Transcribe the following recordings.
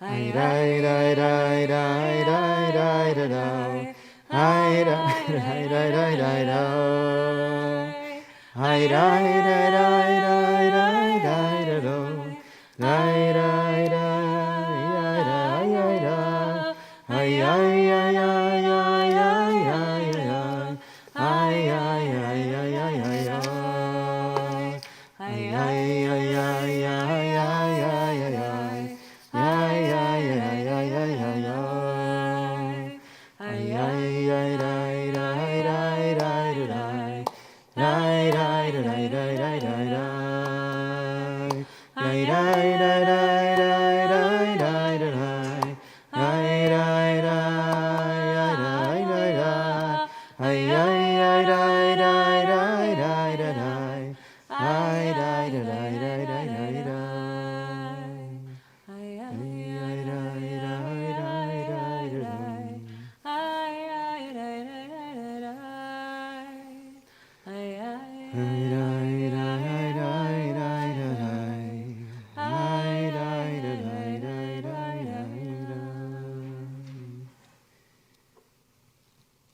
Hi rai rai rai rai rai rai da do. Hi rai rai rai rai rai do. Hi rai rai rai rai rai rai da do. Rai rai rai rai rai rai rai. Hi ai ai ai ai ai ai ai. Hi ai ai ai ai ai ai. Hi ai ai ai ai ai ai ai ai. Ay ay ay ay ay ay ay ay ay ay ay ay ay ay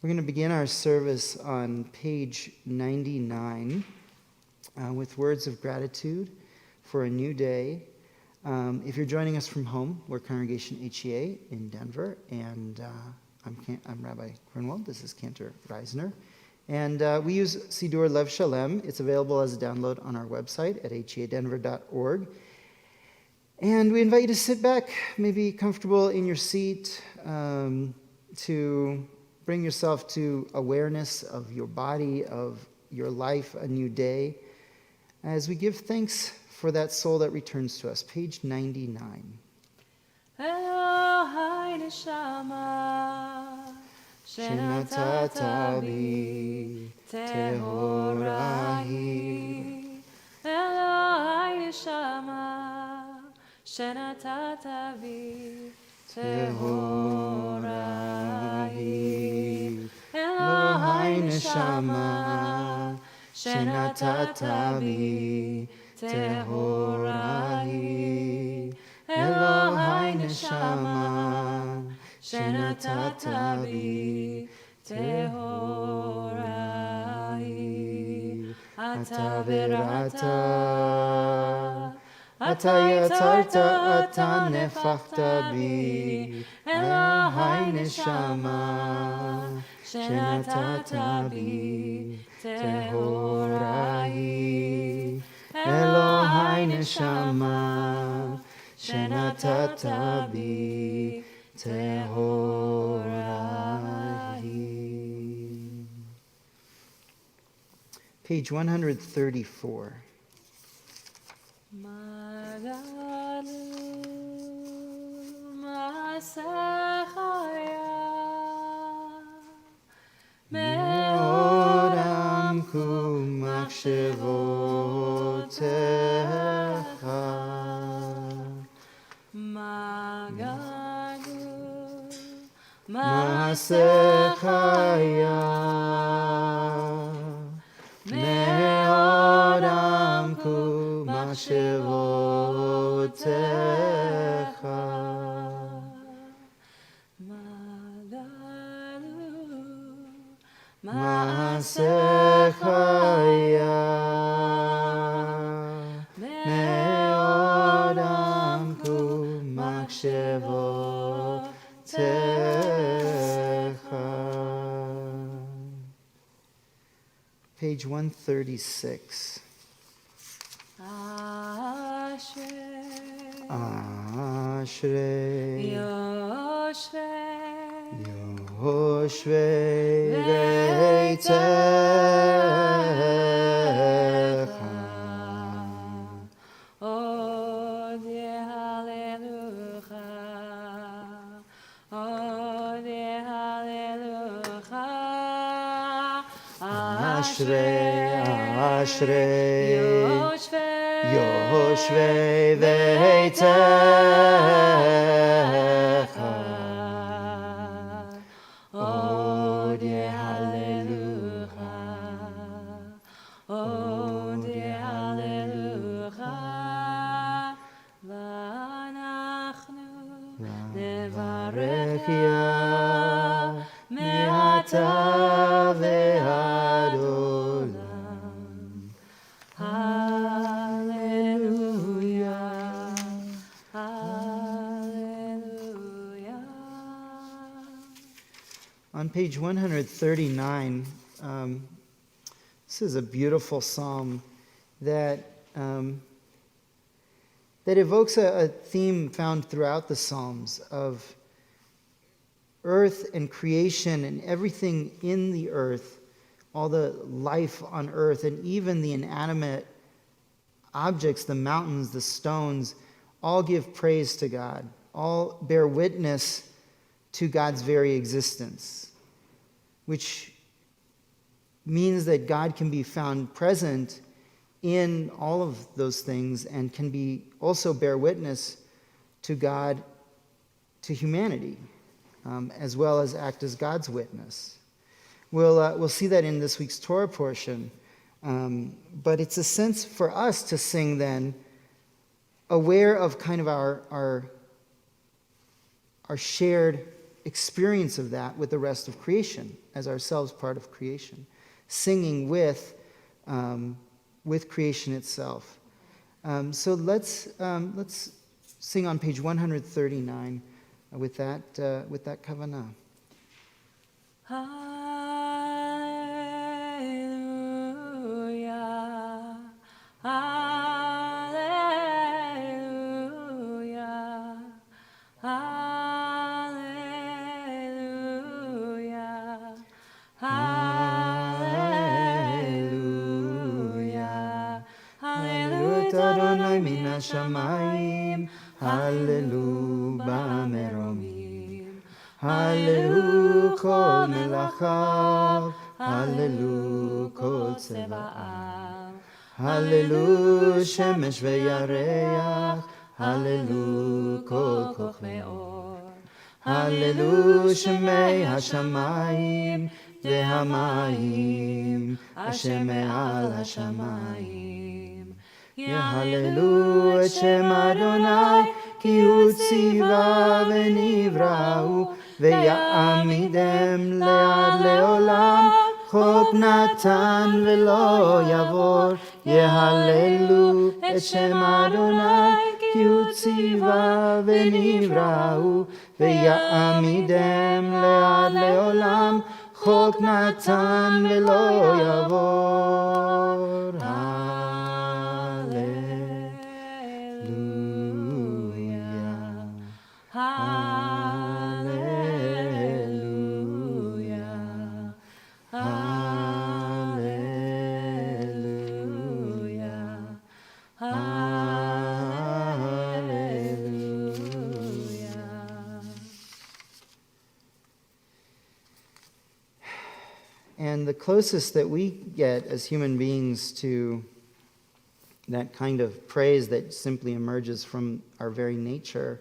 We're going to begin our service on page 99 with words of gratitude for a new day. If you're joining us from home, we're Congregation HEA in Denver, and I'm Rabbi Grunwald. This is Cantor Reisner. And we use Sidur Lev Shalem. It's available as a download on our website at headenver.org. And we invite you to sit back, maybe comfortable in your seat, to bring yourself to awareness of your body, of your life, a new day, as we give thanks for that soul that returns to us. Page 99. Elohai neshama shenatata bi tehorahi. Elohai neshama shenatata bi tehorahi. Elohai neshama shenatata bi tehorahi. Elohai neshama shenatata bi tehorahi. Ata berata, ata yatzarta, ata nefachta bi. Elohai neshama shenatata bi tehorahi. Elohai neshama shenatata bi tehorahi. Page 134. Magalu masechaya Me'odam kumachshevotecha. Magalu Masechaya Me'odam kumachshevotecha. Masechaya Me'odam kumachshevotecha. Page 136. Ashrei Yoshvei Beitecha. Od Hallelujah, Od Hallelujah. Ashrei Yoshvei Beitecha. Od Hallelujah, Od Hallelujah. V'anachnu page 139, this is a beautiful psalm that evokes a theme found throughout the Psalms of earth and creation and everything in the earth, all the life on earth, and even the inanimate objects, the mountains, the stones, all give praise to God, all bear witness to God's very existence, which means that God can be found present in all of those things and can be also bear witness to God, to humanity, as well as act as God's witness. We'll see that in this week's Torah portion, but it's a sense for us to sing then, aware of kind of our shared experience of that with the rest of creation, as ourselves part of creation, singing with creation itself. So let's sing on page 139 with that kavanah. Hallelujah, hallelujah, hallelujah, hallelujah, hallelujah, Adonai min hashamayim, hallelujah b'meromim, hallelujah kol melachav, hallelujah kol tzeva'av, hallelujah shemesh ve'yareach, hallelujah kol koch ve'or, hallelujah shemei hashamayim ve'hamayim asher me'al hashamayim. Hallelujah et Shem Adonai ki hu tziva v'nivra'u ve'ya'amidem le'ad le'olam chok natan ve'lo yavor. Hallelujah et Shem Adonai ki hu tziva v'nivra'u ve'ya'amidem le'ad le'olam chok natan ve'lo yavor. Hallelujah, hallelujah, hallelujah. And the closest that we get as human beings to that kind of praise that simply emerges from our very nature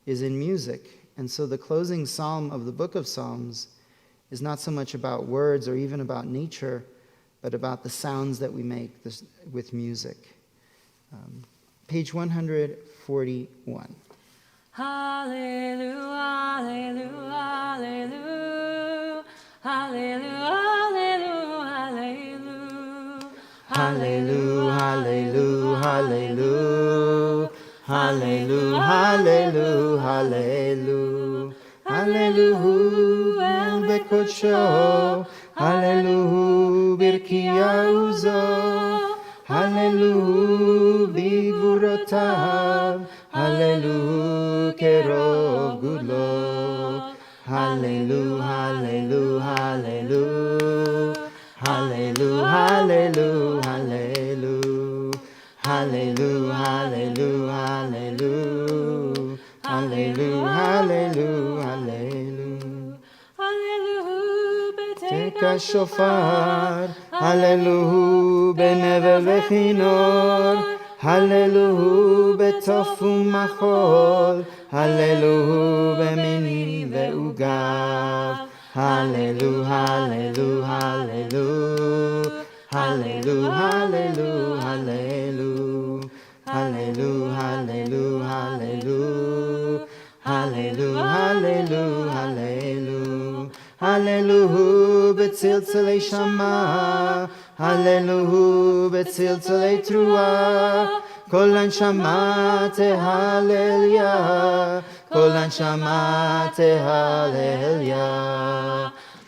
is in music. And so the closing psalm of the book of Psalms is not so much about words or even about nature, but about the sounds that we make with music. Page 141. Hallelujah, hallelujah, hallelujah, hallelujah, hallelujah, hallelujah, hallelujah, hallelujah, hallelujah, hallelujah, hallelujah, bekodsho, hallelujah, birkiyauzo, hallelujah, bigvurotav, hallelujah, kerov gudlo, hallelujah, hallelujah, hallelujah, hallelujah, hallelujah, hallelujah, hallelujah, hallelujah, hallelujah, hallelujah, hallelujah, hallelujah, hallelujah, beteka shofar, hallelujah, benevel vechinor, hallelujah, betofu machol, hallelujah, beminim veugav, hallelujah, hallelujah, hallelujah, hallelujah, hallelujah, hallelujah, hallelujah, hallelujah, hallelujah, hallelujah, hallelujah, hallelujah, hallelujah, betzilzelei shama, hallelujah, betzilzelei trua, kol הנשמה תהלליה, kol הנשמה תהלליה,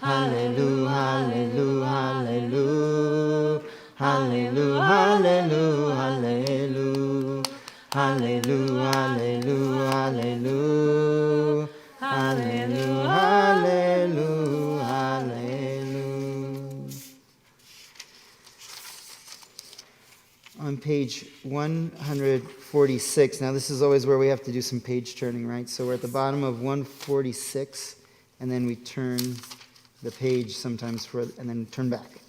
Hallelujah, hallelujah, hallelujah. Hallelujah, hallelujah, hallelujah. Hallelujah, hallelujah, hallelujah. Hallelujah, hallelujah, hallelujah. On page 146, now this is always where we have to do some page turning, right? So we're at the bottom of 146, and then we turn the page sometimes and then turn back.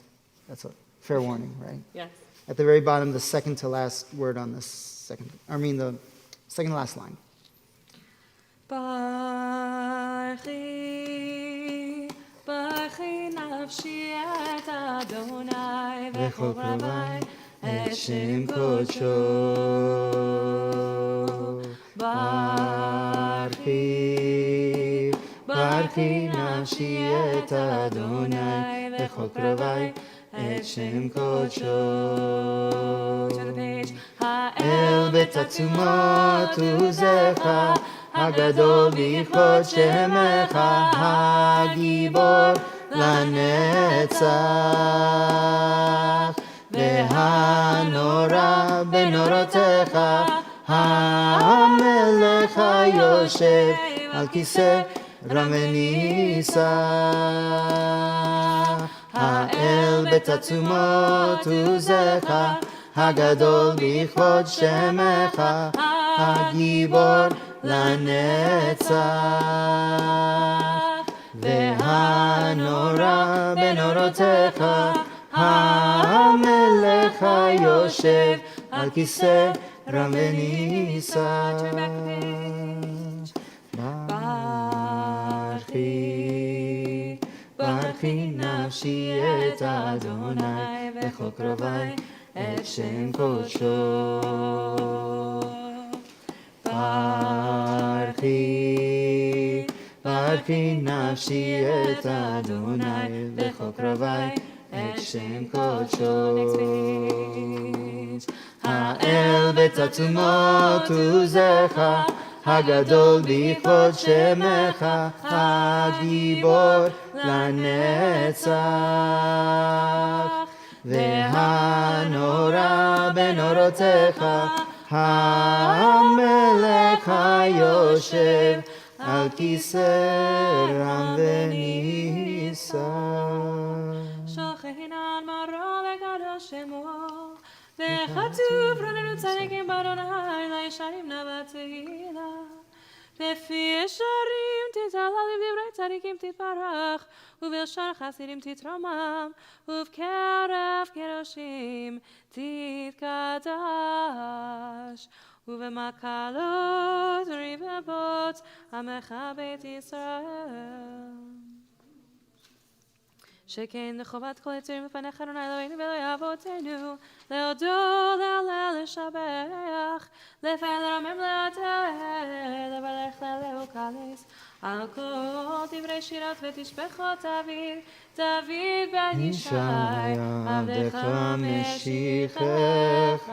That's a fair warning, right? Yes. At the very bottom, the second to last word on the the second to last line. Barchi, barchi nafshi et Adonai v'chol kravai et shem kodsho. Barchi, barchi nafshi et Adonai v'chol kravai et shem kodsho. To the page. Ha'el betatzumot uzecha Hagadol bichod shemecha hagibor lanetzach vehanora benorotecha hamelech hayoshev al kiseh ramenisa ha'el betatzumot uzecha Hagadol bichod shemecha hagibor לנצח והנורא בנורותיך המלך היושב על כיסא רם ונישא ברכי ברכי נפשי את אדוני וכל קרובי את שם קודשו ברכי, ברכי נפשי את אדוני וכל קרובי את שם קודשו. האל בתעצומות עוזך, הגדול בכבוד שמך, הגיבור לנצח. והנורא בנורותיך, המלך היושב על כיסא רם ונישא. שוכנן מרום וקדוש שמו, וכתוב רוננו צדיקים באדוני לישרים נא בתהילה. בפי ישרים תתהלל ובדברי צדיקים תתברך, ובלשון חסידים תתרומם, ובקרב קדושים תתקדש. ובמקלות רבבות עמך בית ישראל. שכן לחובת כל יצורים בפניך אדוני אלוהינו ואלוהי אבותינו, להודות להלל לשבח, לפעל לרומם להתהלל, לברך להלל ולקלס, על כל דברי שירות ותשבחות דוד בן ישי, עבדך משיחך.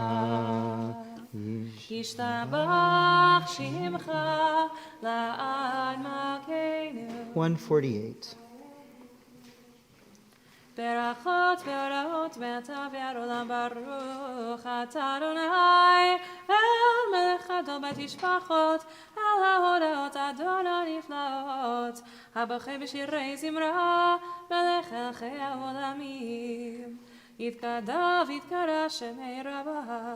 ישתבח שמך לעד מלכנו. 148. ברכות והוראות מעתה ועד עולם ברוך אתה אדוני אל מלך גדול בתשבחות על ההודעות אדוני נפלאות הבוחר בשירי זמרה מלך מלכי העולמים יתגדל ויתקדש שמי רבה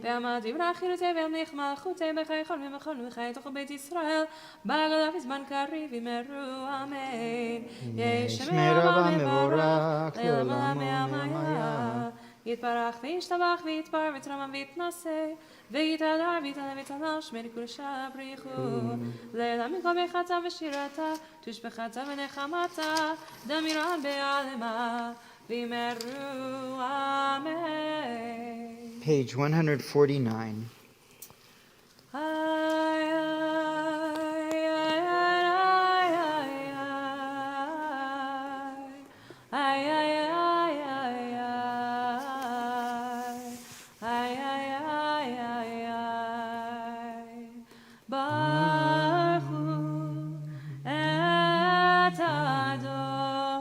ועמד דברי חירותי והמליך מלכותי בחיי כל ומכל וחיי תוך בית ישראל בגדול בזמן קריב ימרו אמן יש שמי רבה מבורך לעולם מהמיה יתברך וישתבח ויתפאר ויתרומם ויתנשא ויתהדר ויתהלל ויתהלל שמי קודשה בריחו לילה מכל בחרתה ושירתה תושבחתה ונחמתה דמירן בעלמה וימרו אמן. Page 149. ברכו את אדוני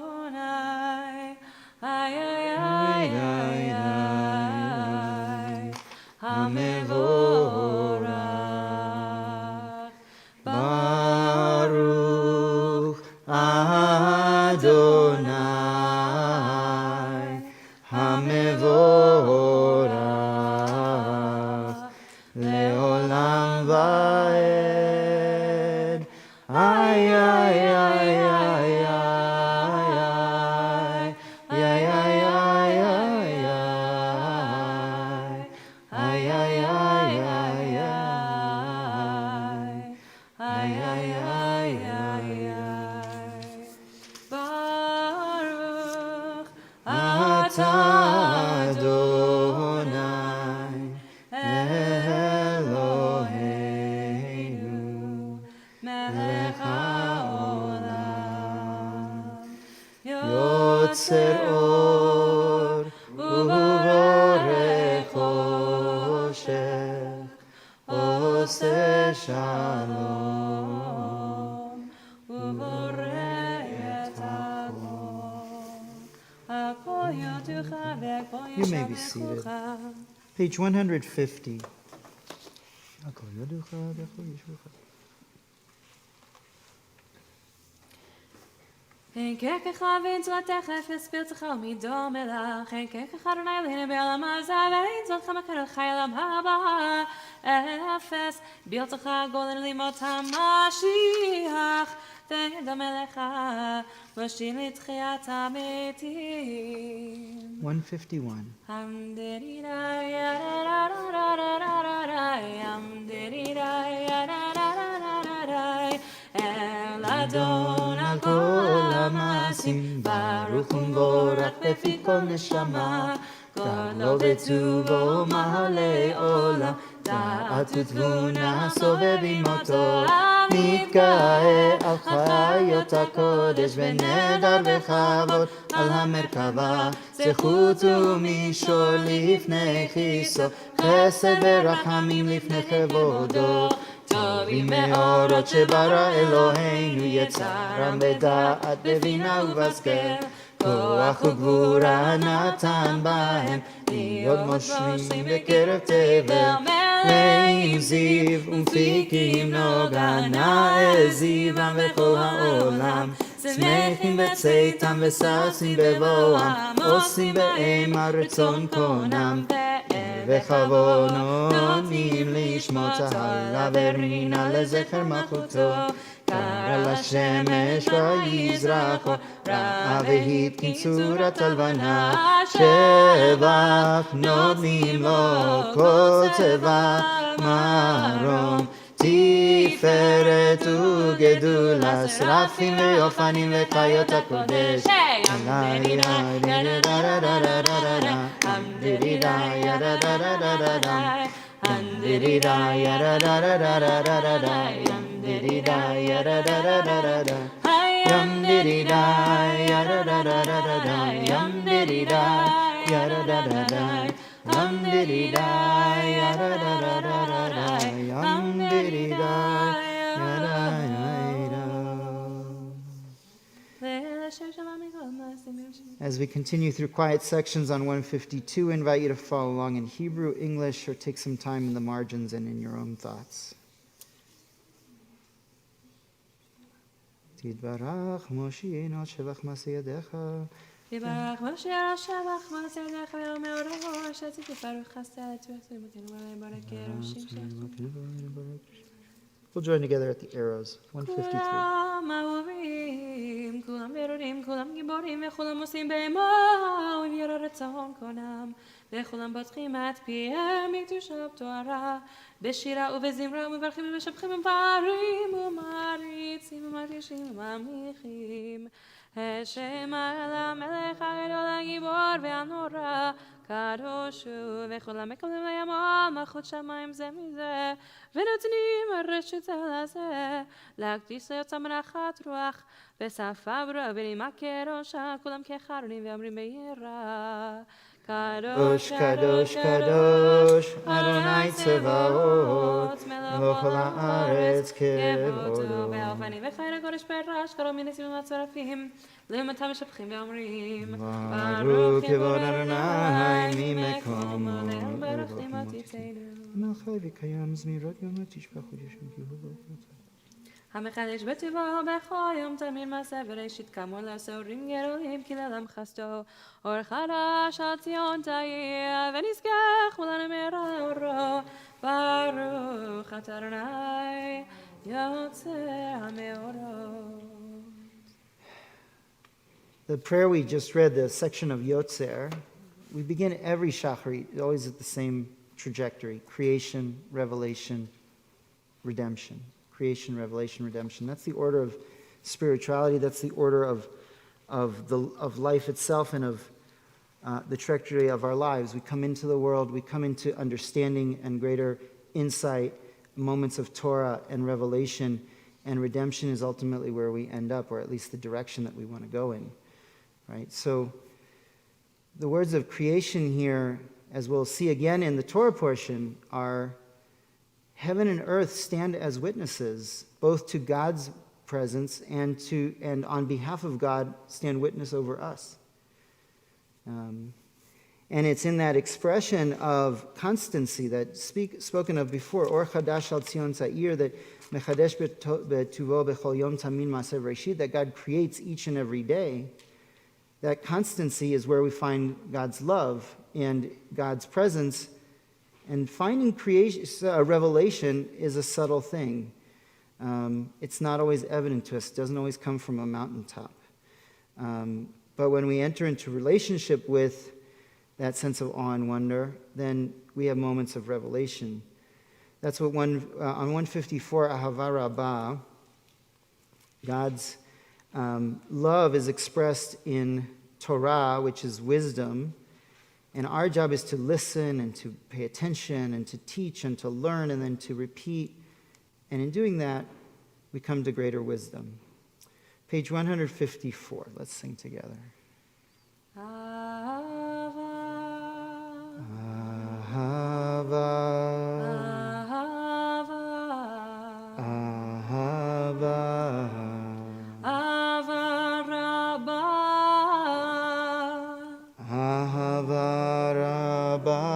המבורך לעולם ועד. איי איי איי איי איי איי איי איי Baruch אתה אדוני אלוהינו מלך העולם, יוצר אור ובורא חושך, עושה שלום ובורא את הכל. הכל יודוך והכל You may be seated. ישבחוך. Page 150. הכל יודוך והכל ישבחך. אין ככך ונצלתך אפס פרצך ומדום אלך, אין ככך אדוני אלוהינו בעולם הזה, ואין זולתך מכר חי עולם הבא. אפס בלתך גולן לימות המשיח, ודומה לך משיל לתחיית המתים. 151. אל אדון על כל המעשים, ברוך ומבורך בפי כל נשמה, גדלו בטובו מלא עולם, דעת ותבונה סובבים אותו, מתגאה על חיות הקודש ונדר וכבוד על המרכבה, זכות ומישור לפני כיסו, חסד ורחמים לפני כבודו. טובים מאורות שברא אלוהינו, יצרם בדעת בבינה ובשכל, כוח וגבורה נתן בהם, להיות מושלים בקרב תבל, מלאים זיו ומפיקים נוגה, נאה זיום בכל העולם, שמחים בצאתם וששים בבואם, עושים באימה רצון קונם, וכבוד נותנים לשמוע צהלה ורינה לזכר מלכותו, קרא לשמש ויזרחו, ראה והתקין צורת הלבנה, שבח נותנים לו כל צבע מרום, תפארת וגדולה, שרפים ויופנים וחיות הקודש. As we continue through quiet sections on 152, I invite you to follow along in Hebrew, English, or take some time in the margins and in your own thoughts. תתברך מושיענו שבח מעשה ידיך. יברך משה שבח מעשה ידיך ומאורו שציתי פרוך חסד תעשו מתנו עלי ברכה ראשים שלך. We'll join together at the arrows. 153. כולם אהובים, כולם ברורים, כולם גיבורים, וכולם עושים במו ובירא רצון קונם, וכולם פותחים את פיהם מקדושת תורה, בשירה ובזמרה ומברכים ומשבחים ומפארים ומעריצים ומרגישים וממליכים. השם על המלך הגדול הגיבור והנורא, קדוש הוא, וכולם מקבלים לימו מלכות שמיים זה מזה, ונותנים רשות זה לזה, להקדיש ליוצא מנחת רוח, בשפה ברורה ונימה כראשה, כולם כחרונים ואומרים ביראה. קדוש קדוש קדוש אדוני צבאות מלך כל הארץ כבודו. באופנים וחי לקודש פרש קרוב מנסים ומצרפים למטה משבחים ואומרים ברוך כבוד אדוני ממקומו ברכתים עתידנו. מלכי וקיים זמירות יום לא תשפחו ישם כי הוא ברוך. המחדש בטבעו בכל יום תמיד מעשה בראשית כמון לעשורים גדולים כי לעולם חסדו אור חדש על ציון תאיר ונזכה כולנו מהרה לאורו ברוך אתה אדוני יוצר המאורות. The prayer we just read, the section of Yotzer, we begin every Shacharit, always at the same trajectory: creation, revelation, redemption. Creation, revelation, redemption. That's the order of spirituality. That's the order of life itself and of the trajectory of our lives. We come into the world, we come into understanding and greater insight, moments of Torah and revelation, and redemption is ultimately where we end up, or at least the direction that we want to go in. Right? So the words of creation here, as we'll see again in the Torah portion, are heaven and earth stand as witnesses, both to God's presence and on behalf of God stand witness over us. And it's in that expression of constancy that spoken of before, Or Chadash al Tzion Tza'ir, that Mechadesh betuvo bechol yom tamin ma'aser Bereshit, that God creates each and every day. That constancy is where we find God's love and God's presence. And finding creation, revelation is a subtle thing. It's not always evident to us. It doesn't always come from a mountaintop. But when we enter into relationship with that sense of awe and wonder, then we have moments of revelation. That's what on 154, Ahava Rabbah, God's love is expressed in Torah, which is wisdom. And our job is to listen and to pay attention and to teach and to learn and then to repeat. And in doing that, we come to greater wisdom. Page 154. Let's sing together. Ahava, Ahava, Ahava, Ahava, Ahava Rabbah, Ahava Rabbah.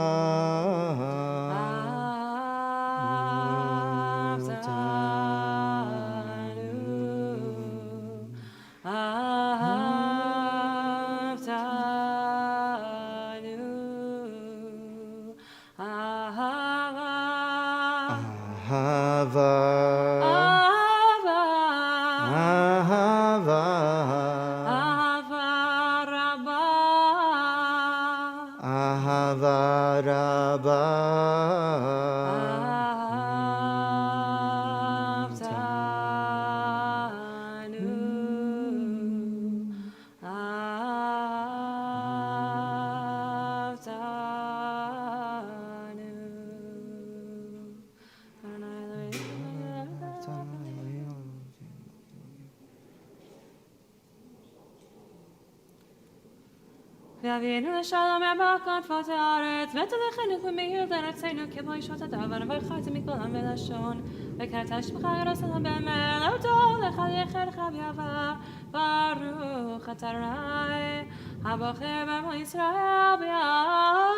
ואבינו לשלום יברכות פות הארץ ותלכנו כמהיר לארצנו כבוי שעות הדבר וברכת מכולם בלשון וקראת השפחה ירוסלם במר להודות לך ליחדך ביהבה ברוך אתה אדוני הבוחר בעמו ישראל באהבה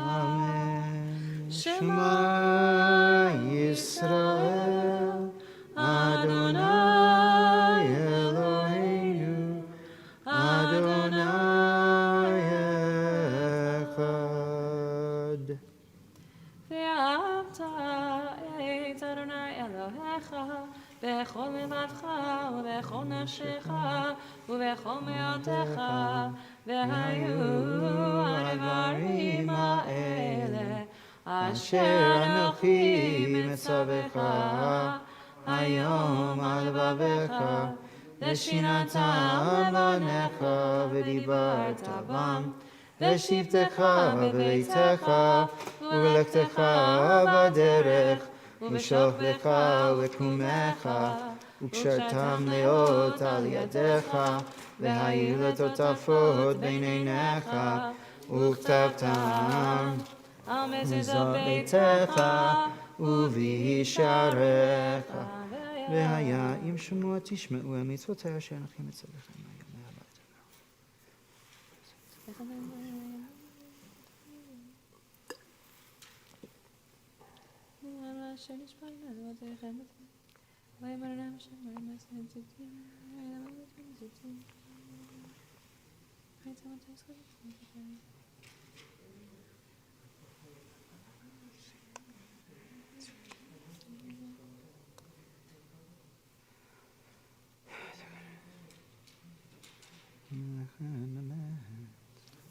Amen. Shema Yisrael Adonai Eloheinu Adonai Echad. ואהבת את אדוני אלוהיך בכל לבבך ובכל נפשך ובכל מאודך והיו הדברים האלה אשר אנוכי מצווך היום על לבביך לשינתם לבניך ודיברת בם לשבתך בביתך ובלכתך בדרך ובשוכבך ובקומך וקשרתם לאות על ידיך והיו לטוטפות בין עיניך וכתבתם על מזוזות ביתך ובישעריך והיה אם שמוע תשמעו המצוותיה אשר אנוכי מצווכם היום מהבית.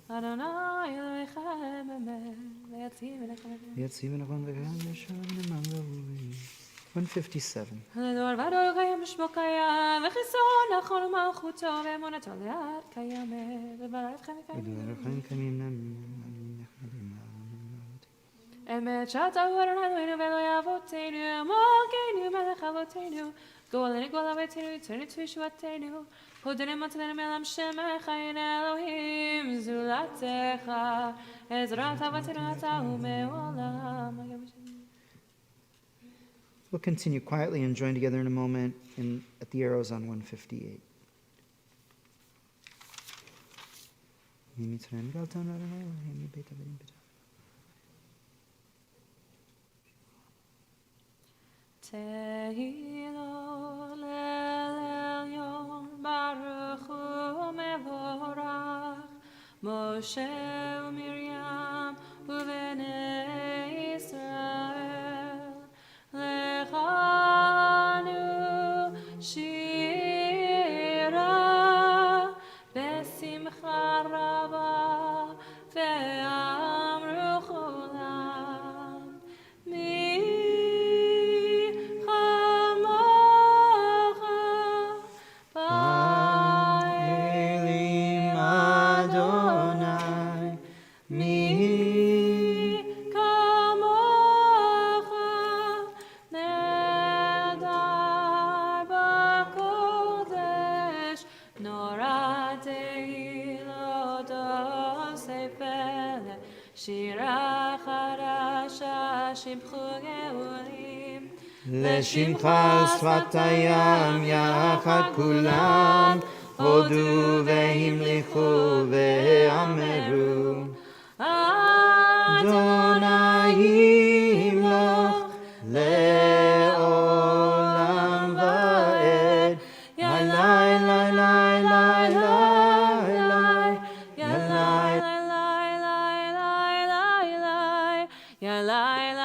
Adonai Elohechem Emet, Le'atzim Elechem Emet. Yatzim Enachon V'Kayam Yeshua V'Neman Ravui. 157. לדור ודור קיים שמו קיים, וחיסון נכון ומלכותו, ואמונתו לעד קיימת, וברכם יקיימת. אמת שאתה הוא אדוני אלוהינו ואלוהי אבותינו, מלכנו מלך אבותינו, גואלנו גואל אבותינו, יצרנו תשועתנו, הודנו מצלנו מעלם שמך, הנה אלוהים זולתך, עזרת אבותינו אתה ומעולם. We'll continue quietly and join together in a moment at the arrows on 158. Tehillah le'elyon baruch hu mevorach Moshe u'Miriam u'bnei Yisrael lechanu shira besimcha raba ve'amru cholam שירה חדשה שיבחו גאולים לשמך על שפת הים יחד כולם הודו והמליכו ואמרו אדוני ימלוך לעולם ועד ילאי לי לי לי לי ילאי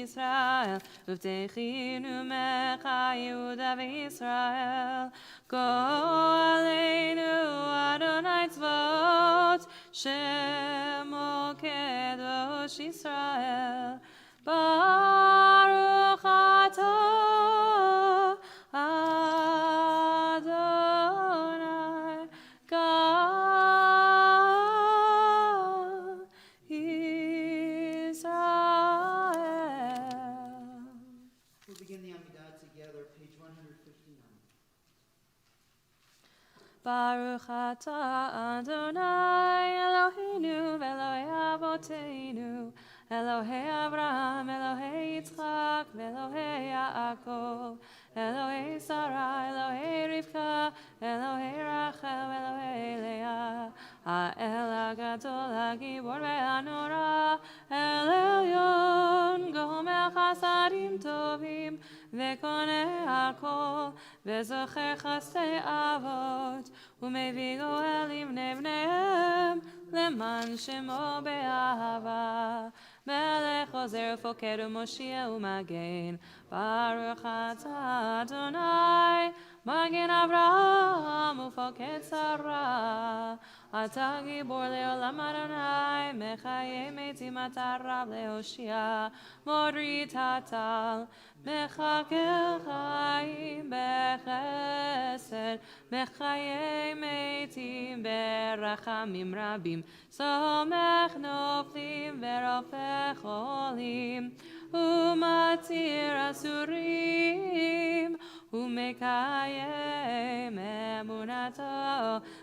ישראל, ובטחינו ממך יהודה וישראל. גואלנו אדוני צבאות, שמו קדוש ישראל. ברוך אתה אדוני Baruch atah Adonai Eloheinu ve'Eloi Avoteinu Elohei Avraham, Elohei Yitzchak, ve'Elohei Yaakov Elohei Sarah, Elohei Rivka, Elohei Rachel, Elohei Leah Ha'el HaGadol HaGibor ve'Hanora El Elyon Gomel Chasadim Tovim וקונה הכל, וזוכר חסדי אבות, ומביא גואלים בני בניהם, למען שמו באהבה. מלך עוזר ופוקד ומושיע ומגן, ברוך אתה אדוני, מגן אברהם ופוקד שרה. אתה גיבור לעולם אדוני, מחיי מתים אתה רב להושיע, מוריד הטל. מחכה חיים בחסד, מחיי מתים ברחמים רבים, סומך נופלים ורופא חולים. ומתיר אסורים, ומקיים אמונתו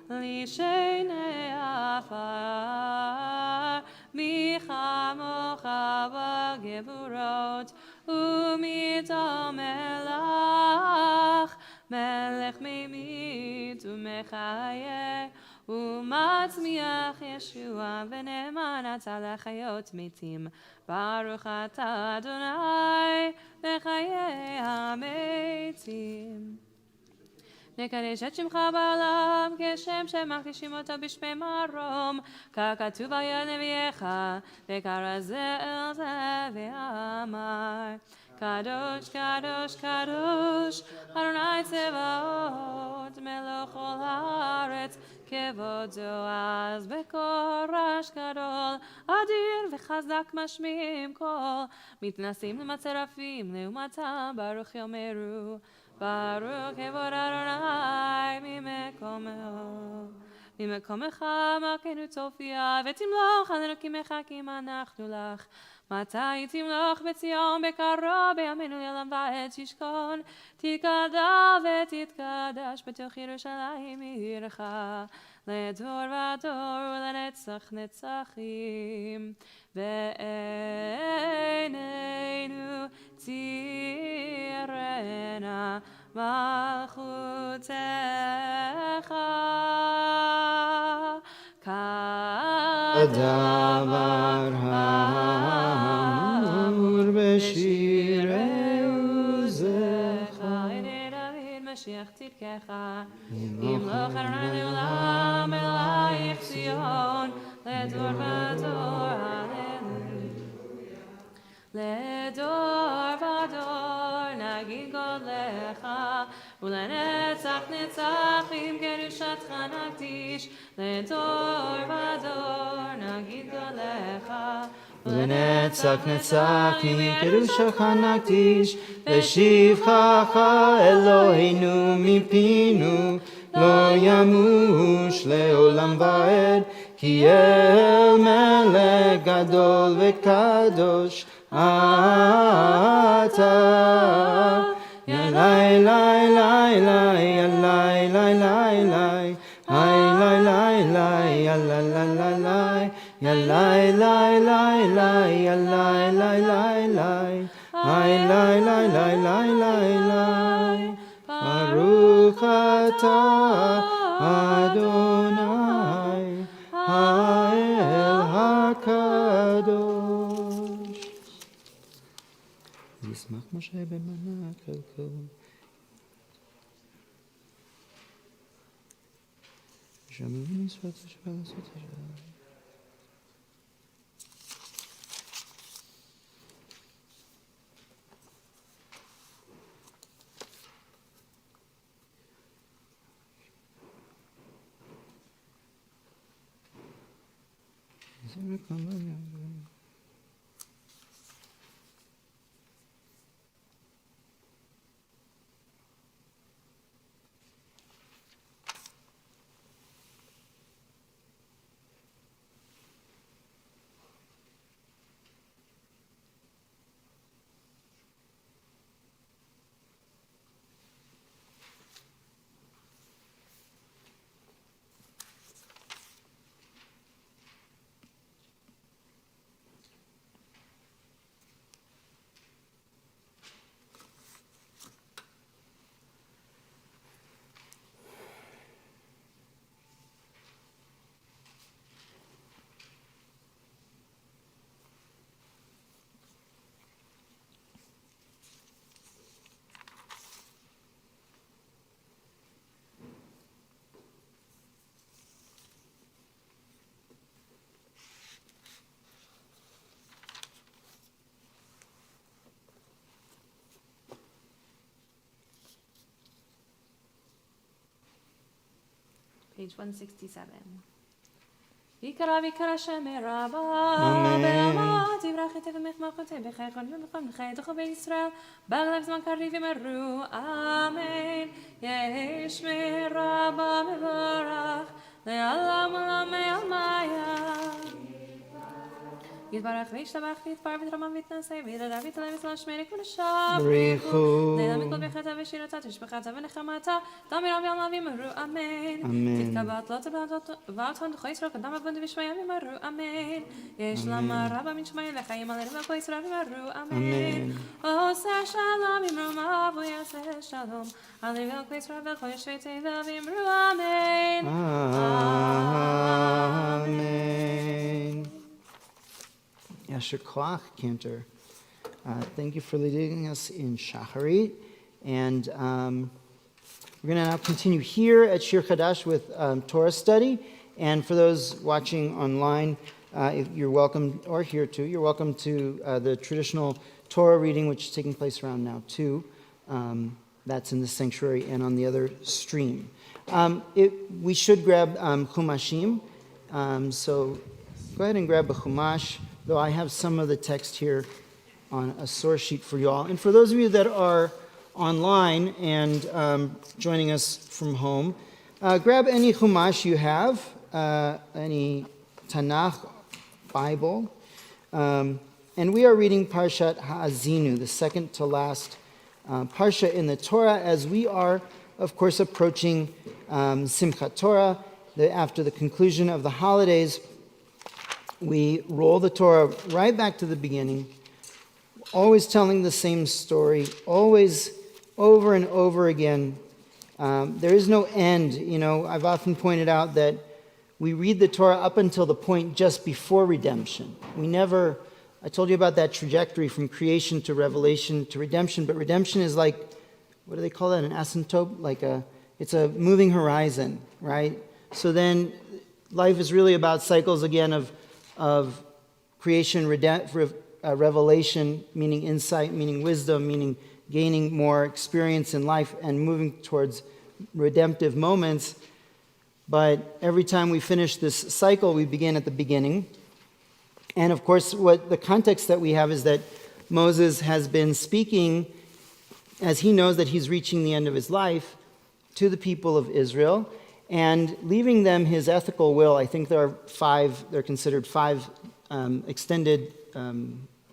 לשני עפר. מי כמוך בגבורות ומיתו מלך, מלך ממית ומחיה ומצמיח ישוע, ונאמן אתה לחיות מתים. ברוך אתה אדוני בחיי המתים. נקדש את שמך בעולם כשם שמקדישים אותו בשמי מרום, ככתוב על נביאך, וכרזה אל זה ואמר. קדוש קדוש קדוש אדוני צבאות מלך כל הארץ, כבודו אז בקורש גדול, אדיר וחזק משמיעים קול, מתנסים למצרפים לעומתם ברוך יאמרו. ברוך כבוד אדוני ממקומך מלכנו תופיע, ותמלוך עלינו כי מחכים אנחנו לך. מתי תמלוך בציון בקרוב, בימינו לעולם ועד תשכון, תתגדל ותתקדש בתוך ירושלים עירך, לדור ודור ולנצח נצחים. ועינינו תראנה מלכותך, כדבר האמור בשירי עוזך. הנה דוד משיח צדקך, ימלוך אדוני לעולם אלייך ציון, לדור ודור הללויה. לדור ודור נגיד גודלך, ולנצח נצחים קדושתך נקדיש. לדור ודור נגיד גודלך, ולנצח נצחים קדושתך נקדיש. ושבחך אלוהינו מפינו לא ימוש לעולם ועד, כי אל מלך גדול וקדוש אתה. ילאי לי לי לי ילאי לי לי לי היי לי לי לי ילאי לי לי לי ילאי לי לי לי ילאי לי לי לי היי לי לי לי לי לי לי. ברוך אתה אדוני האל הקדוש. ישמח משה במנה כלכו. שמעו מצוות השווה לעשות השווה. Page 167. ויקרא שמי רבה, אמן. בעלמות יברח יתב ומחמחותי בחייכון ובכל מחיי תוכו בישראל, בגלב זמן קריב ימרו, אמן. יהי שמי רבה מבורך, לעולם עולמי עלמיה. יתברך וישתבח ויתפאר ויתרומם ויתנשא וירדע ויתעלה ויתעלה שמי נקוד השם בריחו. לילה מכל ברכתה ושירתה תשבחתה ונחמתה תמירה ועלמה ויאמרו אמן. אמן. תתקבע תלות ובעתון דחו ישראל קדם אבון ושמיה ויאמרו אמן. יש למה רבה מן שמיה לחיים עלינו ולכל ישראל ויאמרו אמן. עושה שלום ימרומה ויעשה שלום עלינו ולכל ישראל ולכל יושבי תבל ויאמרו אמן. Amen. Yasher Koach, Cantor. Thank you for leading us in Shacharit. And we're going to now continue here at Shir Chadash with Torah study. And for those watching online, if you're welcome, or here too, you're welcome to the traditional Torah reading, which is taking place around now too. That's in the sanctuary and on the other stream. We should grab Chumashim. So go ahead and grab a Chumash, though I have some of the text here on a source sheet for you all. And for those of you that are online and joining us from home, grab any Chumash you have, any Tanakh, Bible. And we are reading Parshat Ha'azinu, the second to last Parsha in the Torah, as we are, of course, approaching Simchat Torah. After the conclusion of the holidays, we roll the Torah right back to the beginning, always telling the same story, always over and over again. There is no end. You know, I've often pointed out that we read the Torah up until the point just before redemption. I told you about that trajectory from creation to revelation to redemption, but redemption is like, what do they call that, an asymptote? It's a moving horizon, right? So then life is really about cycles again of creation, revelation, meaning insight, meaning wisdom, meaning gaining more experience in life and moving towards redemptive moments. But every time we finish this cycle, we begin at the beginning. And of course, what the context that we have is that Moses has been speaking, as he knows that he's reaching the end of his life, to the people of Israel, and leaving them his ethical will. I think they're considered five extended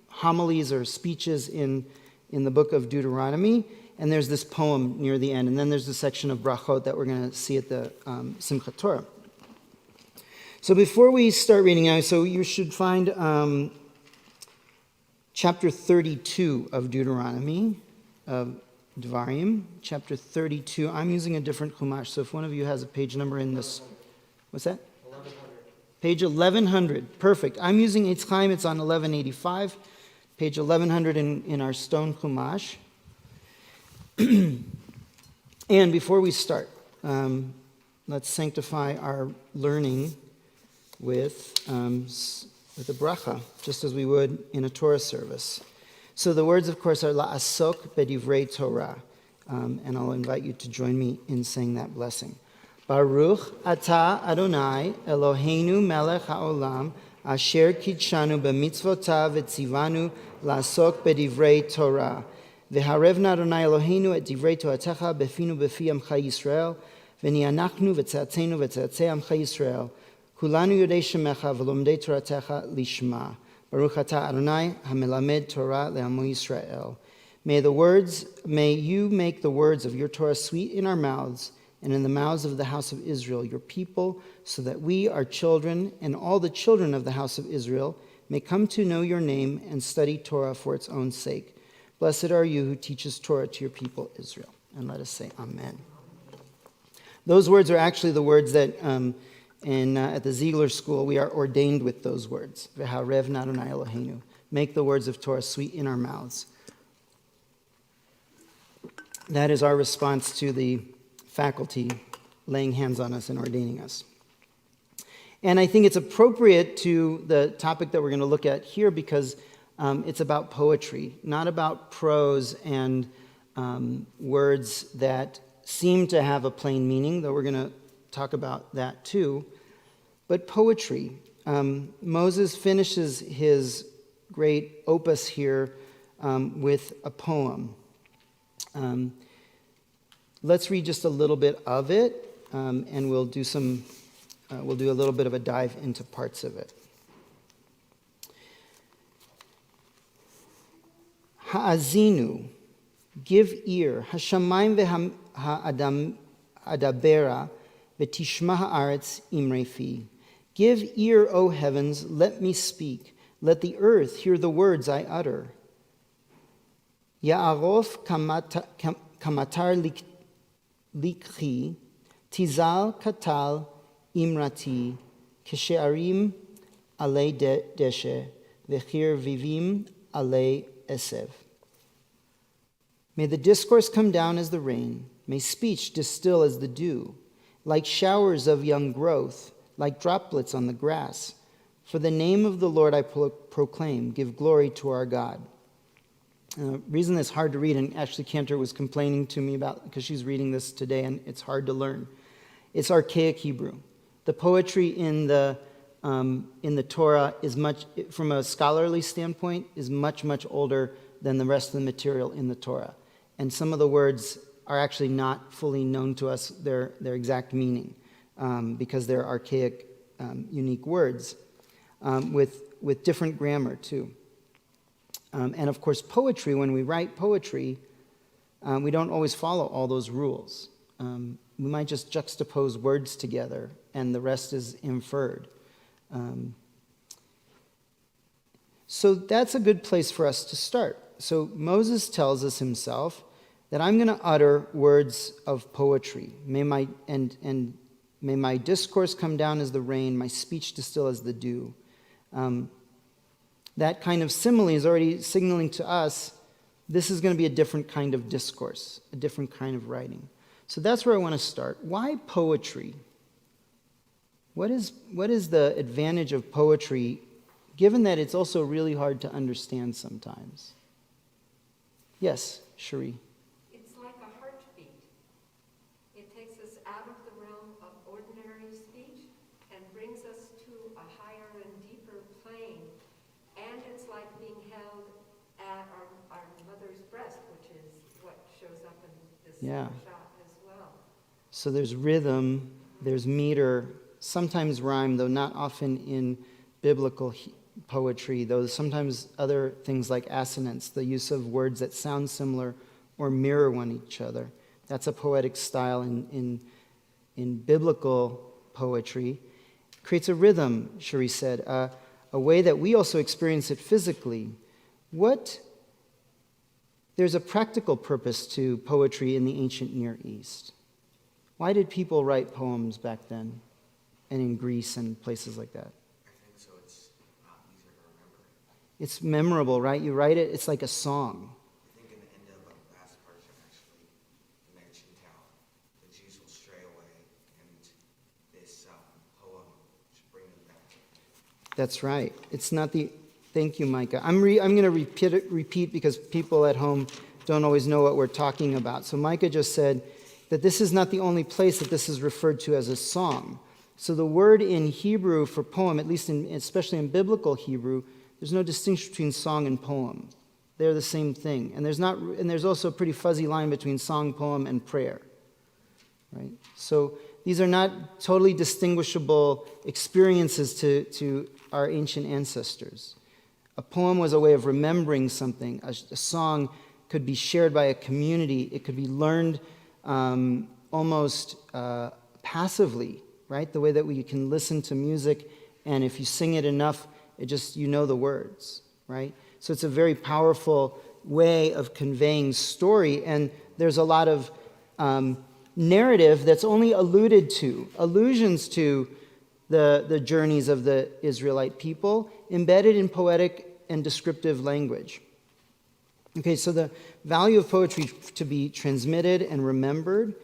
homilies or speeches in the book of Deuteronomy. And there's this poem near the end. And then there's the section of brachot that we're going to see at the Simchat Torah. So before we start reading now, so you should find chapter 32 of Deuteronomy, Devarim, chapter 32. I'm using a different Chumash, so if one of you has a page number in this, what's that? 1100. Page 1100, perfect. I'm using Eitz Chaim, it's on 1185, page 1100 in our stone Chumash. And before we start, let's sanctify our learning with a bracha, just as we would in a Torah service. So the words, of course, are la'asok bedivrei Torah. And I'll invite you to join me in saying that blessing. Baruch atah Adonai Eloheinu melech haolam asher kidshanu b'mitzvotav v'tzivanu la'asok bedivrei Torah. V'harevna Adonai Eloheinu et divrei Toratecha befinu befi amcha Yisrael v'nianachnu v'tzatzenu v'tzatzei amcha Yisrael kulanu yodei shemecha v'lomdei Toratecha lishma. Baruch atah Adonai hamelamed Torah le'amo Yisrael. May you make the words of your Torah sweet in our mouths and in the mouths of the house of Israel, your people, so that we, our children, and all the children of the house of Israel may come to know your name and study Torah for its own sake. Blessed are you who teaches Torah to your people Israel. And let us say Amen. Those words are actually the words that at the Ziegler School, we are ordained with those words. V'harevna Adonai Eloheinu. Make the words of Torah sweet in our mouths. That is our response to the faculty laying hands on us and ordaining us. And I think it's appropriate to the topic that we're going to look at here because it's about poetry, not about prose and words that seem to have a plain meaning, though we're going to talk about that too. But poetry. Moses finishes his great opus here with a poem. Let's read just a little bit of it, and we'll do a little bit of a dive into parts of it. Ha'azinu, give ear. Hashamayim ve'adabera, ve'tishma ha'aretz imre fi. Give ear, O heavens, let me speak. Let the earth hear the words I utter. Ya'arof kamatar likhi, tizal katal imrati, keshe'arim alei deshe, vechir vivim alei esev. May the discourse come down as the rain. May speech distill as the dew, like showers of young growth, like droplets on the grass. For the name of the Lord I proclaim, give glory to our God. The reason it's hard to read, and Ashley Cantor was complaining to me about, because she's reading this today and it's hard to learn. It's archaic Hebrew. The poetry in the Torah is much, from a scholarly standpoint, is much, much older than the rest of the material in the Torah. And some of the words are actually not fully known to us, their exact meaning, because they're archaic, unique words with different grammar too. And of course, poetry, when we write poetry, we don't always follow all those rules. We might just juxtapose words together, and the rest is inferred. So that's a good place for us to start. So Moses tells us himself that I'm going to utter words of poetry. May my discourse come down as the rain, my speech distill as the dew. That kind of simile is already signaling to us this is going to be a different kind of discourse, a different kind of writing. So that's where I want to start. Why poetry? What is the advantage of poetry, given that it's also really hard to understand sometimes? Yes, Cherie. It's like a heartbeat. It takes us out of the realm of ordinary speech and brings us to a higher and deeper plane. And it's like being held at our mother's breast, which is what shows up in this shot as well. So there's rhythm, there's meter, sometimes rhyme, though not often in biblical poetry, though sometimes other things like assonance, the use of words that sound similar or mirror one each other. That's a poetic style in biblical poetry. Creates a rhythm, Cherie said, a way that we also experience it physically. There's a practical purpose to poetry in the ancient Near East. Why did people write poems back then, and in Greece and places like that? It's memorable, right? You write it, it's like a song. I think in the end of the last portion, actually, you mentioned how the Jews will stray away, and this poem should bring them back. That's right. It's not the... Thank you, Micah. I'm going to repeat because people at home don't always know what we're talking about. So Micah just said that this is not the only place that this is referred to as a song. So the word in Hebrew for poem, at least especially in biblical Hebrew, there's no distinction between song and poem. They're the same thing. And there's also a pretty fuzzy line between song, poem, and prayer. Right? So these are not totally distinguishable experiences to our ancient ancestors. A poem was a way of remembering something. A song could be shared by a community. It could be learned almost passively, right? The way that we can listen to music, and if you sing it enough, you know the words, right? So it's a very powerful way of conveying story, and there's a lot of narrative that's only allusions to the journeys of the Israelite people, embedded in poetic and descriptive language. Okay, so the value of poetry to be transmitted and remembered.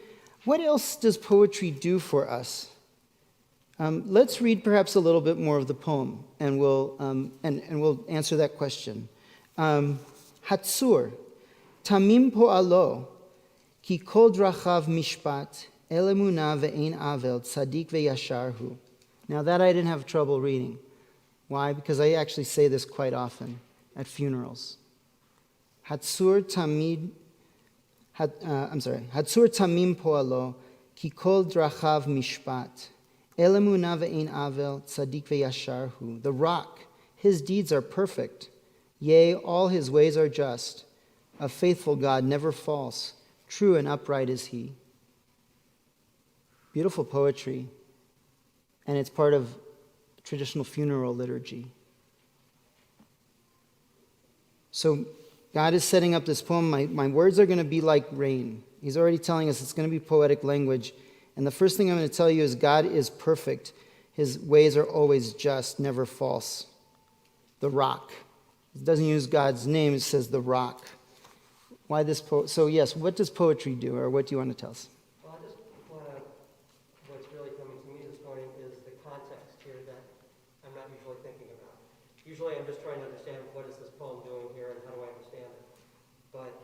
What else does poetry do for us? Let's read perhaps a little bit more of the poem, and we'll answer that question. Hatzur, tamim po'alo, ki kol drachav mishpat, el emunah ve'ein avel, tzadik ve'yashar hu. Now that I didn't have trouble reading. Why? Because I actually say this quite often at funerals. Hatzur tamim po'alo, ki kol drachav mishpat, el emunah ve'ein avel, tzadik ve'yashar hu. The rock, his deeds are perfect. Yea, all his ways are just. a faithful God, never false. True and upright is he. Beautiful poetry. And it's part of traditional funeral liturgy. So God is setting up this poem. My words are going to be like rain. He's already telling us it's going to be poetic language. And the first thing I'm going to tell you is God is perfect. His ways are always just, never false. The rock. It doesn't use God's name, it says the rock. Why this so yes, what does poetry do, or what do you want to tell us? Well, I just want to, what's really coming to me this morning is the context here that I'm not usually thinking about. Usually I'm just trying to understand what is this poem doing here and how do I understand it. But,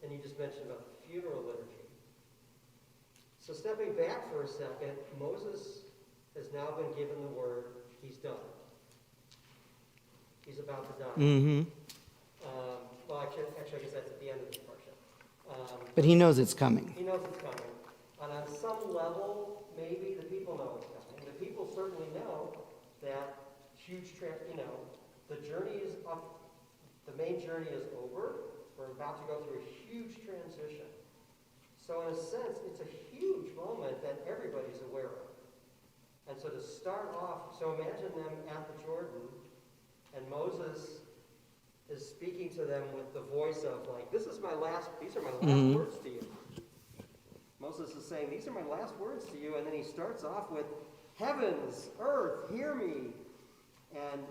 and you just mentioned about the funeral liturgy. So stepping back for a second, Moses has now been given the word, he's done. He's about to die. Mm-hmm. Well, actually, I guess that's at the end of the parsha. But he knows it's coming. He knows it's coming. And on some level, maybe the people know it's coming. The people certainly know that the journey is up, the main journey is over. We're about to go through a huge transition. So in a sense, it's a huge moment that everybody's aware of. And so to start off, so imagine them at the Jordan, and Moses is speaking to them with the voice of like, these are my last words to you. Moses is saying, these are my last words to you, and then he starts off with, heavens, earth, hear me. And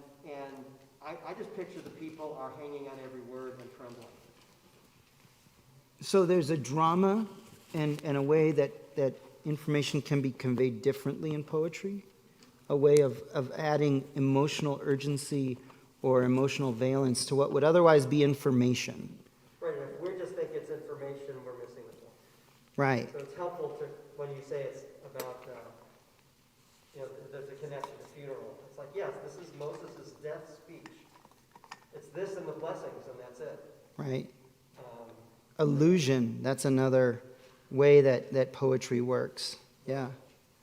I just picture the people are hanging on every word and trembling. So there's a drama and a way that information can be conveyed differently in poetry, a way of adding emotional urgency or emotional valence to what would otherwise be information. Right, and if we just think it's information, we're missing the point. Right. So it's helpful to, when you say it's about, there's a connection to funeral. It's like, yes, this is Moses' death speech. It's this and the blessings, and that's it. Right. Allusion, that's another way that poetry works. Yeah.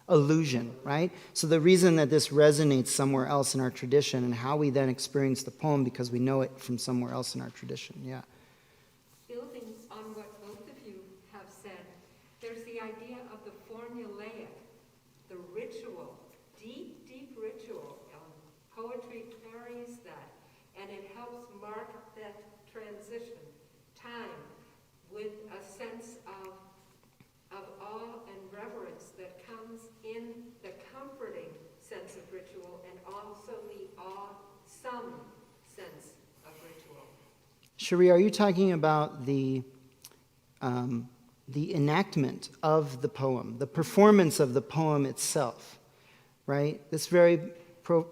Allusion, right? So the reason that this resonates somewhere else in our tradition and how we then experience the poem because we know it from somewhere else in our tradition. Yeah. Building on what both of you have said, there's the idea of the formulaic, the ritual, deep, deep ritual. Poetry carries that, and it helps mark that transition, time, with a sense of awe and reverence that comes in the comforting sense of ritual and also the awesome sense of ritual. Cherie, are you talking about the enactment of the poem, the performance of the poem itself, right? That's very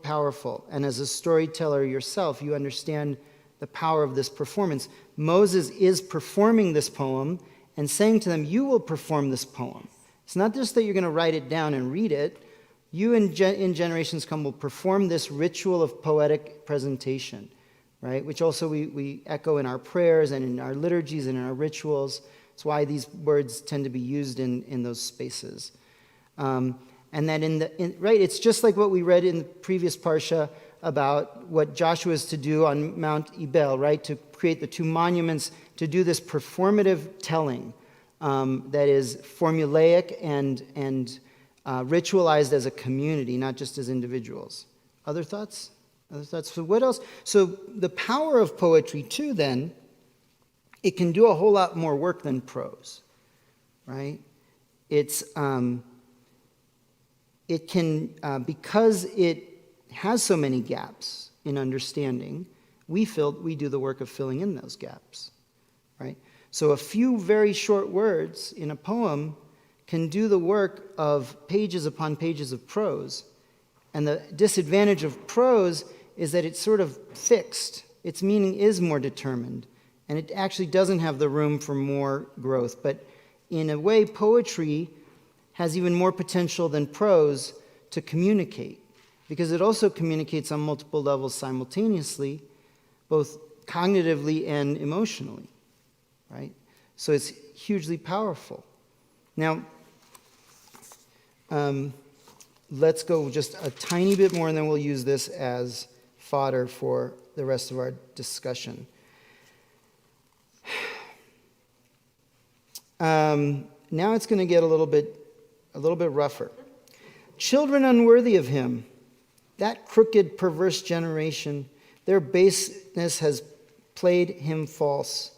powerful. And as a storyteller yourself, you understand the power of this performance. Moses is performing this poem and saying to them, you will perform this poem. It's not just that you're going to write it down and read it. You in generations come will perform this ritual of poetic presentation, right? Which also we echo in our prayers and in our liturgies and in our rituals. It's why these words tend to be used in those spaces. And that right, it's just like what we read in the previous Parsha about what Joshua is to do on Mount Ebal, right? To create the two monuments, to do this performative telling that is formulaic and ritualized as a community, not just as individuals. Other thoughts? So what else? So the power of poetry, too, then, it can do a whole lot more work than prose, right? It can, because it has so many gaps in understanding, we do the work of filling in those gaps, right? So a few very short words in a poem can do the work of pages upon pages of prose. And the disadvantage of prose is that it's sort of fixed. Its meaning is more determined. And it actually doesn't have the room for more growth. But in a way, poetry has even more potential than prose to communicate, because it also communicates on multiple levels simultaneously, both cognitively and emotionally, right? So it's hugely powerful. Now, let's go just a tiny bit more, and then we'll use this as fodder for the rest of our discussion. Now it's going to get a little bit rougher. Children unworthy of him, that crooked, perverse generation, their baseness has played him false.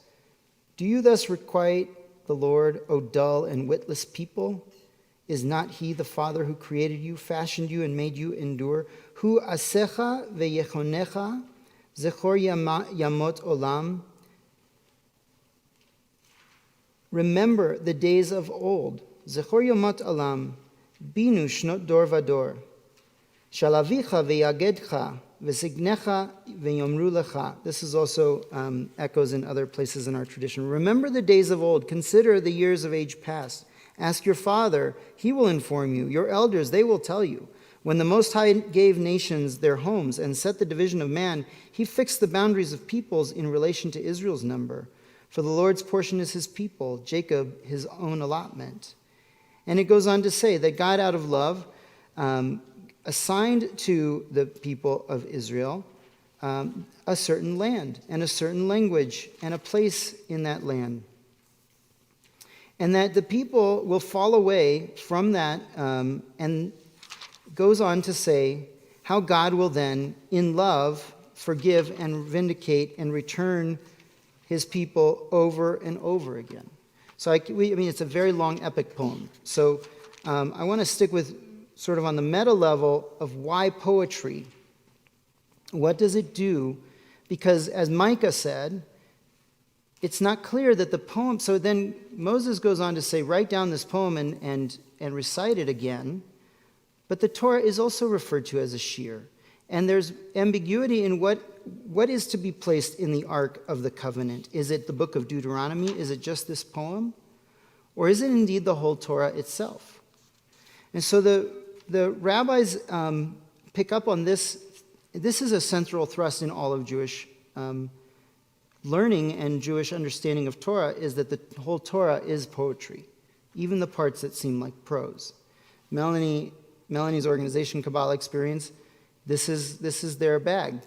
Do you thus requite the Lord, O dull and witless people? Is not he the Father who created you, fashioned you, and made you endure? Hu asecha veyechonecha, zechor yamot olam. Remember the days of old. Zechor yamot olam, binu shnot dor vador. Shalavicha veyagedcha, v'signecha v'yomru lecha. This is also echoes in other places in our tradition. Remember the days of old. Consider the years of age past. Ask your father, he will inform you. Your elders, they will tell you. When the Most High gave nations their homes and set the division of man, he fixed the boundaries of peoples in relation to Israel's number. For the Lord's portion is his people, Jacob his own allotment. And it goes on to say that God, out of love, assigned to the people of Israel a certain land and a certain language and a place in that land. And that the people will fall away from that, and goes on to say how God will then, in love, forgive and vindicate and return his people over and over again. So, it's a very long epic poem. So I want to stick with sort of on the meta level of why poetry. What does it do? Because as Micah said, it's not clear that the poem, so then Moses goes on to say, write down this poem and recite it again. But the Torah is also referred to as a shir. And there's ambiguity in what is to be placed in the Ark of the Covenant. Is it the book of Deuteronomy? Is it just this poem? Or is it indeed the whole Torah itself? And so the rabbis pick up on this. This is a central thrust in all of Jewish learning and Jewish understanding of Torah, is that the whole Torah is poetry, even the parts that seem like prose. Melanie's organization, Kabbalah Experience, this is their bag.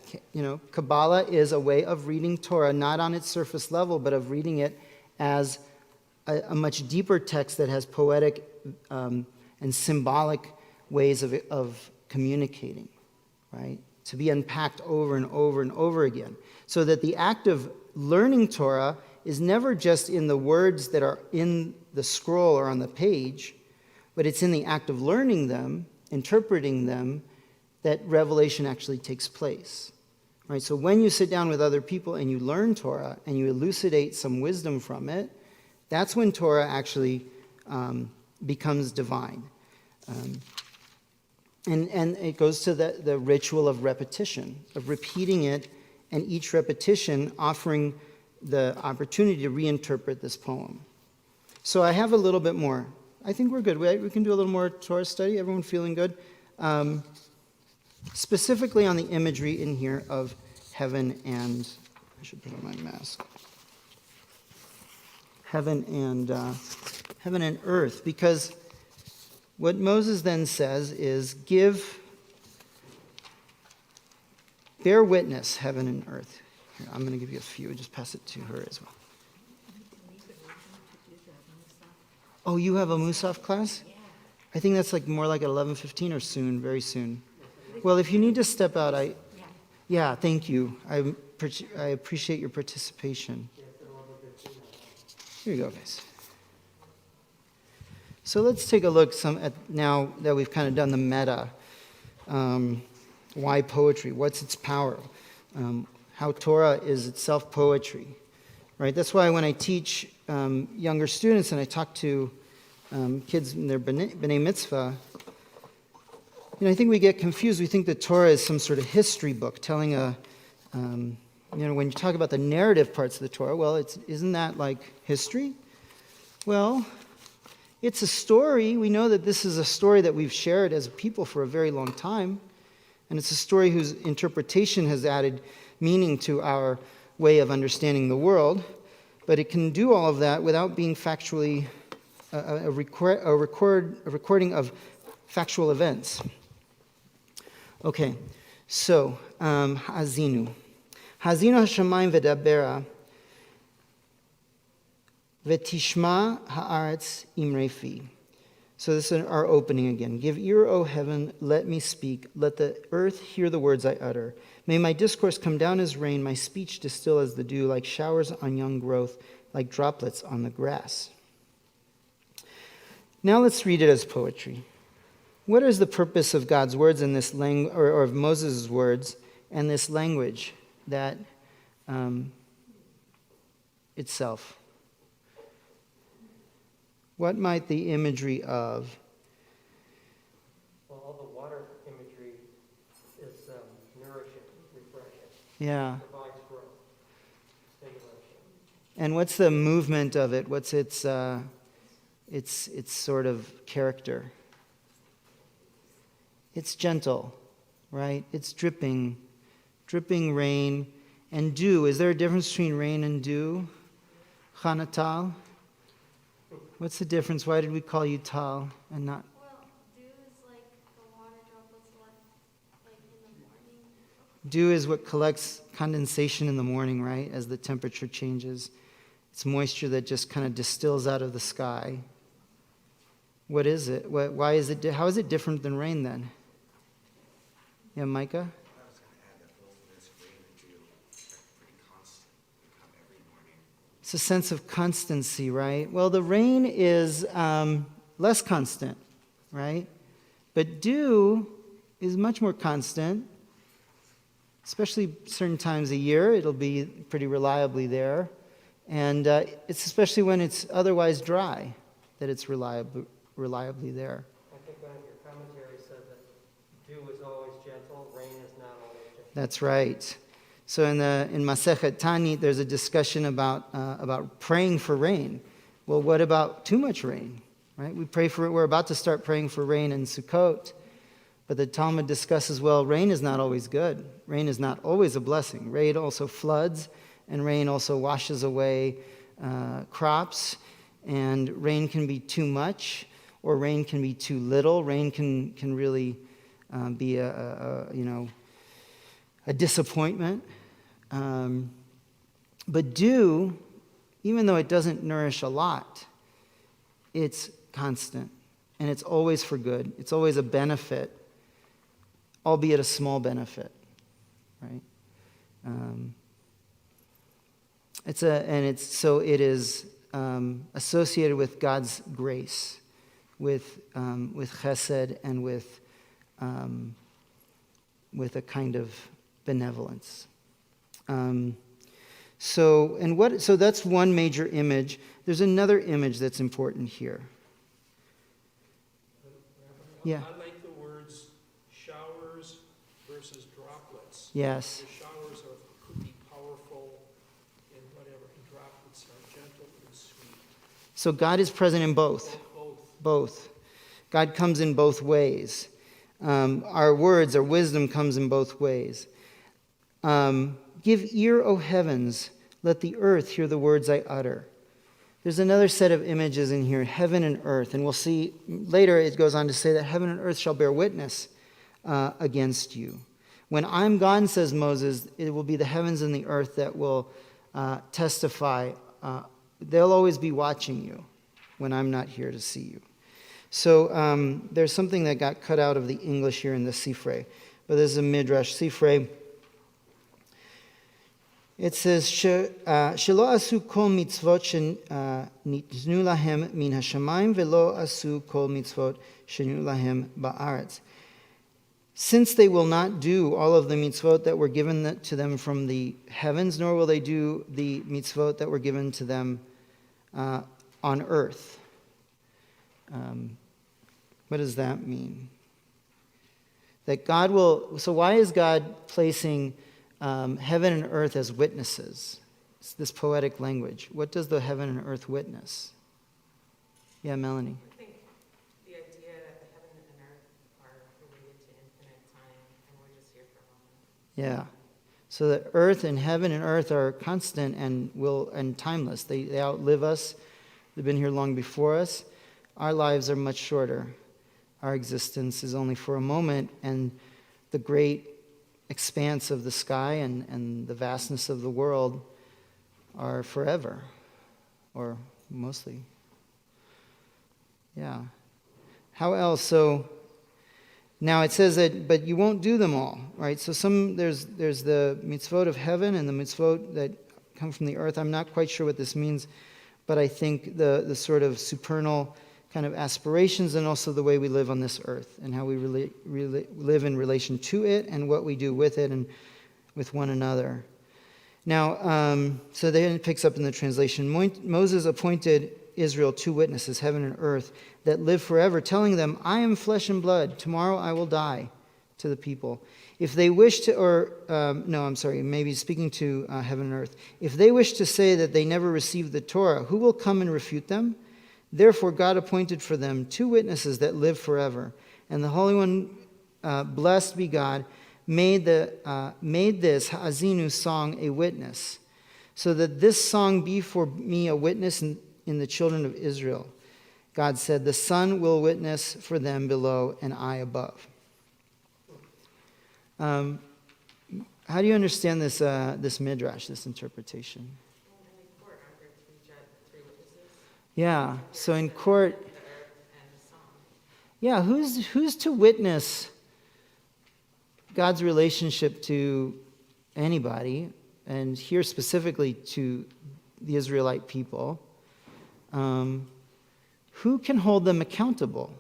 Kabbalah is a way of reading Torah, not on its surface level, but of reading it as a much deeper text that has poetic and symbolic ways of communicating, right? To be unpacked over and over and over again. So that the act of learning Torah is never just in the words that are in the scroll or on the page, but it's in the act of learning them, interpreting them, that revelation actually takes place. Right? So when you sit down with other people and you learn Torah and you elucidate some wisdom from it, that's when Torah actually becomes divine. And it goes to the ritual of repetition, of repeating it, and each repetition offering the opportunity to reinterpret this poem. So I have a little bit more. I think we're good. We can do a little more Torah study. Everyone feeling good? Specifically on the imagery in here of heaven and, I should put on my mask, heaven and earth, because what Moses then says is, bear witness, heaven and earth. Here, I'm going to give you a few. Just pass it to her as well. Oh, you have a Musaf class? Yeah. I think that's more like at 11:15 or soon, very soon. Well, if you need to step out, yeah, thank you. I appreciate your participation. Here you go, guys. So let's take a look at now that we've kind of done the meta. Why poetry? What's its power? How Torah is itself poetry, right? That's why when I teach younger students and I talk to kids in their B'nai Mitzvah, I think we get confused. We think that Torah is some sort of history book telling when you talk about the narrative parts of the Torah, well, isn't that like history? Well, it's a story. We know that this is a story that we've shared as a people for a very long time. And it's a story whose interpretation has added meaning to our way of understanding the world. But it can do all of that without being factually a recording of factual events. Okay, so Hazinu. Hazinu Hashamayim V'dabera. V'tishma ha'aretz imrei fi. So this is our opening again. Give ear, O heaven, let me speak. Let the earth hear the words I utter. May my discourse come down as rain, my speech distill as the dew, like showers on young growth, like droplets on the grass. Now let's read it as poetry. What is the purpose of God's words in this language, or of Moses' words and this language that itself? What might the imagery of? Well, all the water imagery is nourishing, refreshing. Yeah. Provides growth, stimulation. And what's the movement of it? What's its sort of character? It's gentle, right? It's dripping rain and dew. Is there a difference between rain and dew? Chanatal? What's the difference? Why did we call you Tal and not? Well, dew is like the water droplets left like in the morning. Dew is what collects condensation in the morning, right? As the temperature changes. It's moisture that just kind of distills out of the sky. What is it? Why is it? How is it different than rain then? Yeah, Micah? I was going to add that both of this rain and dew are pretty constant. They come every morning. It's a sense of constancy, right? Well, the rain is less constant, right? But dew is much more constant, especially certain times a year. It'll be pretty reliably there. And it's especially when it's otherwise dry that it's reliably there. I think one of your commentaries said that dew is always gentle, rain is not always gentle. That's right. So in Masechet Tanit, there's a discussion about praying for rain. Well, what about too much rain? Right? We pray for it. We're about to start praying for rain in Sukkot, but the Talmud discusses, well, rain is not always good. Rain is not always a blessing. Rain also floods, and rain also washes away crops. And rain can be too much, or rain can be too little. Rain can really be a disappointment. But dew, even though it doesn't nourish a lot, it's constant, and it's always for good. It's always a benefit, albeit a small benefit, right? It is associated with God's grace, with chesed, and with a kind of benevolence. So that's one major image. There's another image that's important here. Yeah. I like the words showers versus droplets. Yes. The showers could be powerful and whatever, and droplets are gentle and sweet. So God is present in both. Both. God comes in both ways. Our words, our wisdom comes in both ways. Give ear, O heavens, let the earth hear the words I utter. There's another set of images in here, heaven and earth. And we'll see later it goes on to say that heaven and earth shall bear witness against you. When I'm gone, says Moses, it will be the heavens and the earth that will testify. They'll always be watching you when I'm not here to see you. So there's something that got cut out of the English here in the Sifrei. But there's a Midrash Sifrei. It says, Shelo asu kol mitzvot shenitnu lahem min hashamayim velo asu kol mitzvot shenitnu lahem ba'aretz. Since they will not do all of the mitzvot that were given to them from the heavens, nor will they do the mitzvot that were given to them on earth. What does that mean? That God will... So why is God placing heaven and earth as witnesses? It's this poetic language. What does the heaven and earth witness? Yeah, Melanie. I think the idea that the heaven and earth are related to infinite time, and we're just here for a moment. Yeah. So the earth and heaven and earth are constant and timeless. They outlive us. They've been here long before us. Our lives are much shorter. Our existence is only for a moment, and the great expanse of the sky and the vastness of the world are forever, or mostly. Yeah. How else? So now it says that, but you won't do them all, right? So there's the mitzvot of heaven and the mitzvot that come from the earth. I'm not quite sure what this means, but I think the sort of supernal kind of aspirations and also the way we live on this earth and how we live in relation to it and what we do with it and with one another. Now, so then it picks up in the translation. Moses appointed Israel 2 witnesses, heaven and earth, that live forever, telling them, I am flesh and blood. Tomorrow I will die, to the people. If they wish to, maybe speaking to heaven and earth. If they wish to say that they never received the Torah, who will come and refute them? Therefore God appointed for them 2 witnesses that live forever. And the Holy One, blessed be God, made this Ha'azinu song a witness, so that this song be for me a witness in the children of Israel. God said, the sun will witness for them below and I above. How do you understand this midrash, this interpretation? Well, in the court, aren't there 3 witnesses? Yeah, so in court, The earth and the song. yeah, who's to witness God's relationship to anybody, and here specifically to the Israelite people? Who can hold them accountable?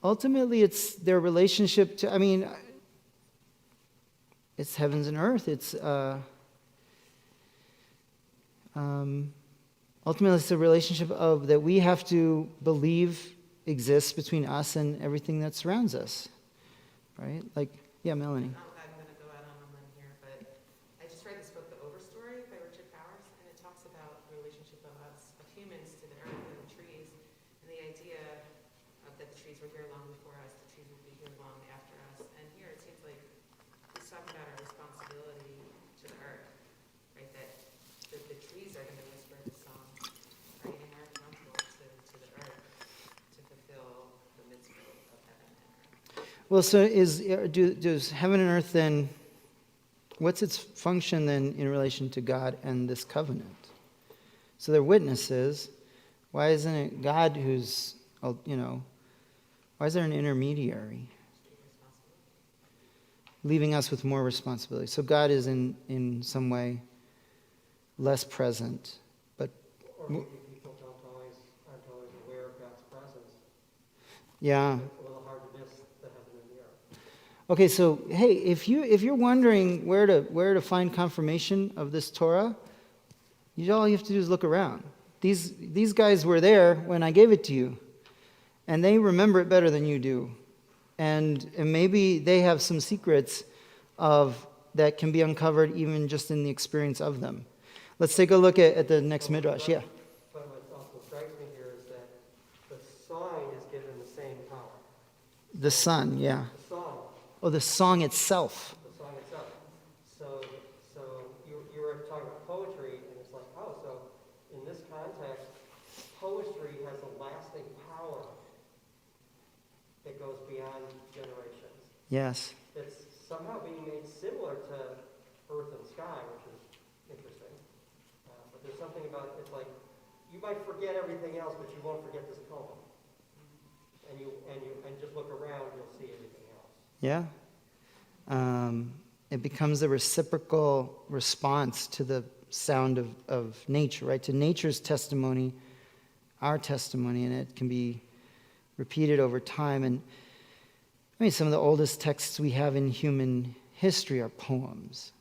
Ultimately, it's their relationship to, it's heavens and earth. It's ultimately it's the relationship that we have to believe exists between us and everything that surrounds us, right? Like, yeah, Melanie. I'm going to go out on a limb here, but I just read this book, The Overstory by Richard Powers, and it talks about the relationship of us, of humans, to the earth and the trees, and the idea that the trees were here long before us, the trees will be here long after us. And here it seems like he's talking about our responsibility to the earth, right? That the trees are going to whisper the song, right? And we're accountable to the earth to fulfill the mitzvah of heaven and earth. Well, so does heaven and earth then, what's its function then in relation to God and this covenant? So they're witnesses. Why isn't it God who's, why is there an intermediary? Leaving us with more responsibility. So God is in some way less present, but... Or maybe people aren't always aware of God's presence. Yeah. It's a little hard to miss the heaven and the earth. Okay, so hey, if you're wondering where to find confirmation of this Torah, all you have to do is look around. These guys were there when I gave it to you, and they remember it better than you do, and maybe they have some secrets that can be uncovered even just in the experience of them. Let's take a look at the next midrash. Yeah. But what also strikes me here is that the song is given the same power. The sun, yeah. The song. Oh, the song itself. The song itself. So you were talking about poetry, and it's like, oh, so in this context, poetry has a lasting power that goes beyond generations. Yes. It's somehow being made similar to earth and sky, which is interesting. But there's something about it's like you might forget everything else, but you won't forget this poem. And you just look around, you'll see everything else. Yeah. It becomes a reciprocal response to the sound of nature, right? To nature's testimony, our testimony, and it can be repeated over time. And some of the oldest texts we have in human history are poems,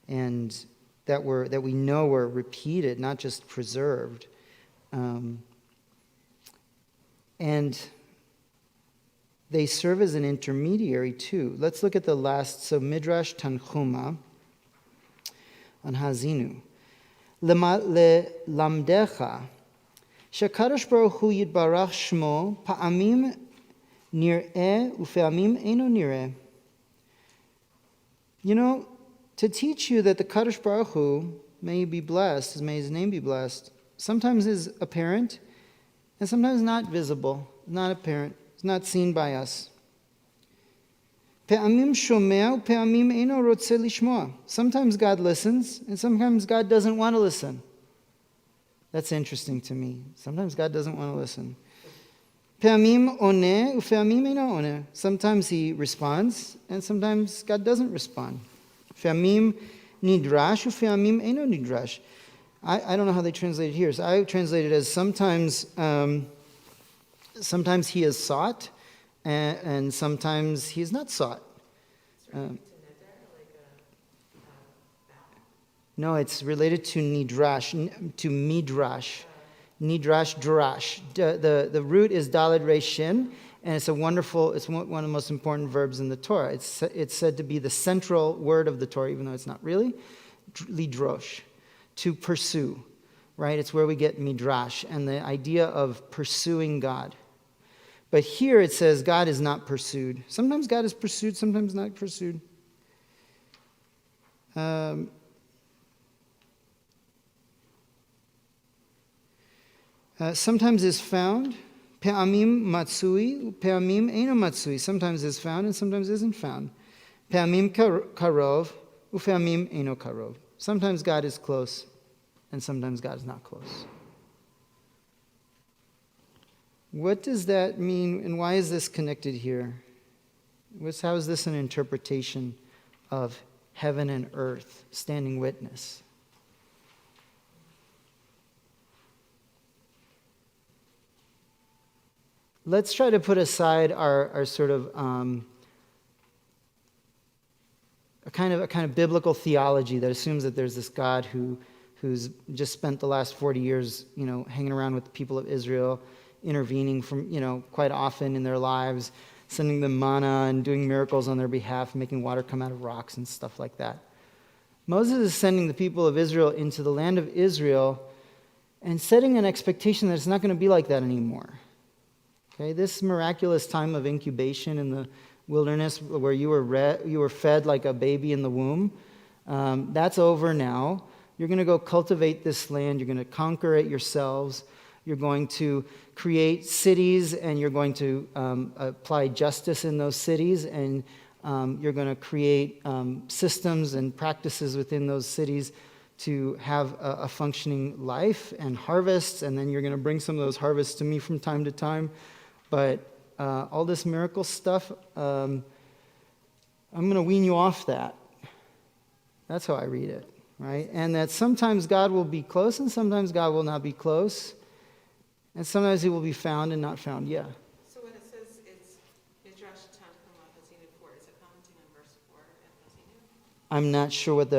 and that we know were repeated, not just preserved. And they serve as an intermediary too. Let's look at the last. So Midrash Tanchuma on Hazinu. Lamdecha shekadosh baruch hu yitbarach shmo pa'amim nir'eh u'pe'amim eino nir'eh. To teach you that the Kadosh Baruch Hu, may he be blessed, may his name be blessed, sometimes is apparent and sometimes not visible, not apparent. It's not seen by us. Sometimes God listens, and sometimes God doesn't want to listen. That's interesting to me. Sometimes God doesn't want to listen. Pe'amim oneh u'pe'amim eino oneh. Sometimes he responds, and sometimes God doesn't respond. Pe'amim nidrash u'pe'amim eino nidrash. I don't know how they translate it here. So I translate it as sometimes he is sought, and sometimes he is not sought. No, it's related to nidrash, to midrash. Nidrash, drash. The root is daled resh shin, and it's one of the most important verbs in the Torah. It's said to be the central word of the Torah, even though it's not really. Lidrosh, to pursue, right? It's where we get midrash, and the idea of pursuing God. But here it says God is not pursued. Sometimes God is pursued, sometimes not pursued. Sometimes is found, pe'amim matsui, pe'amim eino matsui. Sometimes is found and sometimes isn't found. Pe'amim karov, u'pe'amim eino karov. Sometimes God is close and sometimes God is not close. What does that mean and why is this connected here? How is this an interpretation of heaven and earth standing witness? Let's try to put aside our sort of a kind of biblical theology that assumes that there's this God who's just spent the last 40 years, hanging around with the people of Israel, intervening from, quite often in their lives, sending them manna and doing miracles on their behalf, making water come out of rocks and stuff like that. Moses is sending the people of Israel into the land of Israel and setting an expectation that it's not going to be like that anymore. Okay, this miraculous time of incubation in the wilderness where you were fed like a baby in the womb, that's over now. You're going to go cultivate this land. You're going to conquer it yourselves. You're going to create cities, and you're going to apply justice in those cities, and you're going to create systems and practices within those cities to have a functioning life and harvests, and then you're going to bring some of those harvests to me from time to time. But all this miracle stuff, I'm going to wean you off that. That's how I read it, right? And that sometimes God will be close and sometimes God will not be close. And sometimes he will be found and not found, yeah. So when it says it's Midrash Tanhuma Hazinu 4, is it commenting on verse 4 at Hazinu? I'm not sure what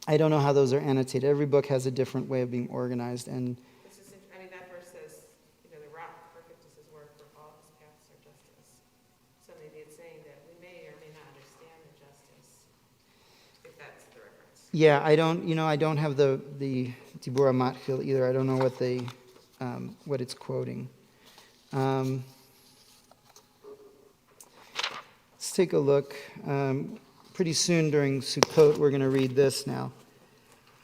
I don't know how those are annotated. Every book has a different way of being organized, and that verse says, the rock perfect is his word, for all his paths are justice. So maybe it's saying that we may or may not understand the justice, if that's the reference. yeah, I don't have the Dibur Matchil either. I don't know what it's quoting. Let's take a look. Pretty soon during Sukkot, we're going to read this now.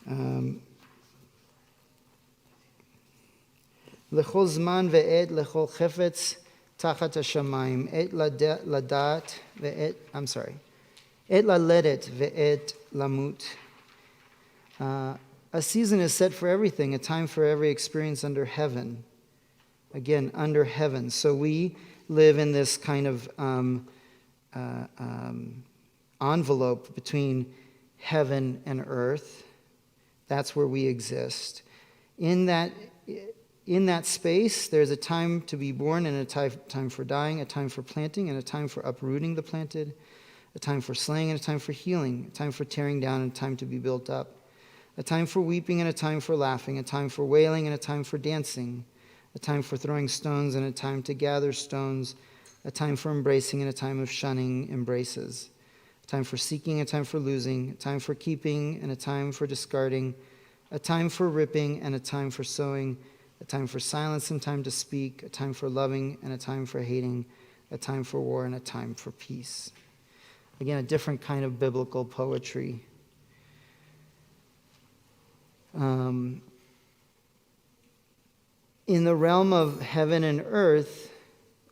Lechol zman ve'et lechol chefetz tachat hashamayim et ladat ve'et et laledet ve'et lamut. A season is set for everything, a time for every experience under heaven. Again, under heaven. So we live in this kind of envelope between heaven and earth. That's where we exist. In that space, there's a time to be born and a time for dying, a time for planting and a time for uprooting the planted, a time for slaying and a time for healing, a time for tearing down and a time to be built up, a time for weeping and a time for laughing, a time for wailing and a time for dancing, a time for throwing stones and a time to gather stones, a time for embracing and a time of shunning embraces, a time for seeking, a time for losing, a time for keeping and a time for discarding, a time for ripping and a time for sowing, a time for silence and time to speak, a time for loving and a time for hating, a time for war and a time for peace. Again, a different kind of biblical poetry. In the realm of heaven and earth,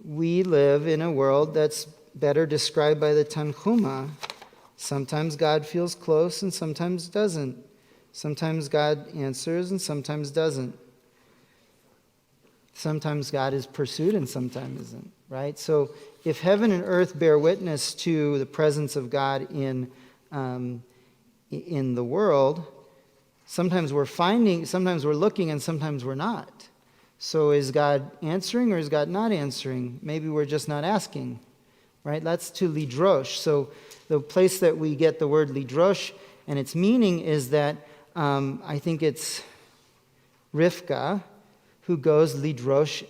we live in a world that's better described by the Tanhuma. Sometimes God feels close and sometimes doesn't. Sometimes God answers and sometimes doesn't. Sometimes God is pursued and sometimes isn't, right? So if heaven and earth bear witness to the presence of God in the world, sometimes we're finding, sometimes we're looking, and sometimes we're not. So is God answering or is God not answering? Maybe we're just not asking, right? That's to lidrosh. So the place that we get the word lidrosh and its meaning is that I think it's Rivka who goes lidrosh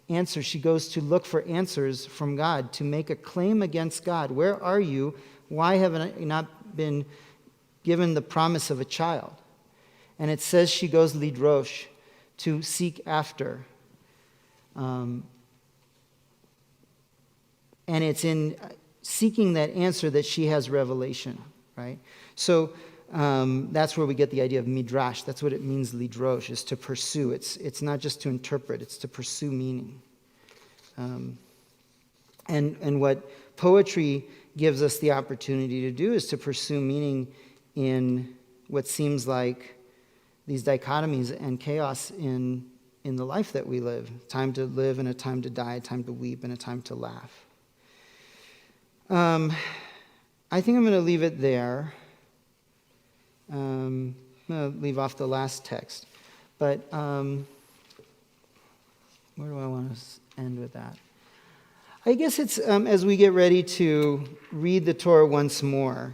answers. She goes to look for answers from God, to make a claim against God. Where are you? Why haven't I not been given the promise of a child? And it says she goes lidrosh, to seek after. And it's in seeking that answer that she has revelation, right? So that's where we get the idea of midrash. That's what it means, lidrosh, is to pursue. It's not just to interpret, it's to pursue meaning. And what poetry gives us the opportunity to do is to pursue meaning in what seems like these dichotomies and chaos in the life that we live. Time to live and a time to die, a time to weep and a time to laugh. I think I'm going to leave it there. I'm going to leave off the last text. But where do I want to end with that? I guess it's as we get ready to read the Torah once more,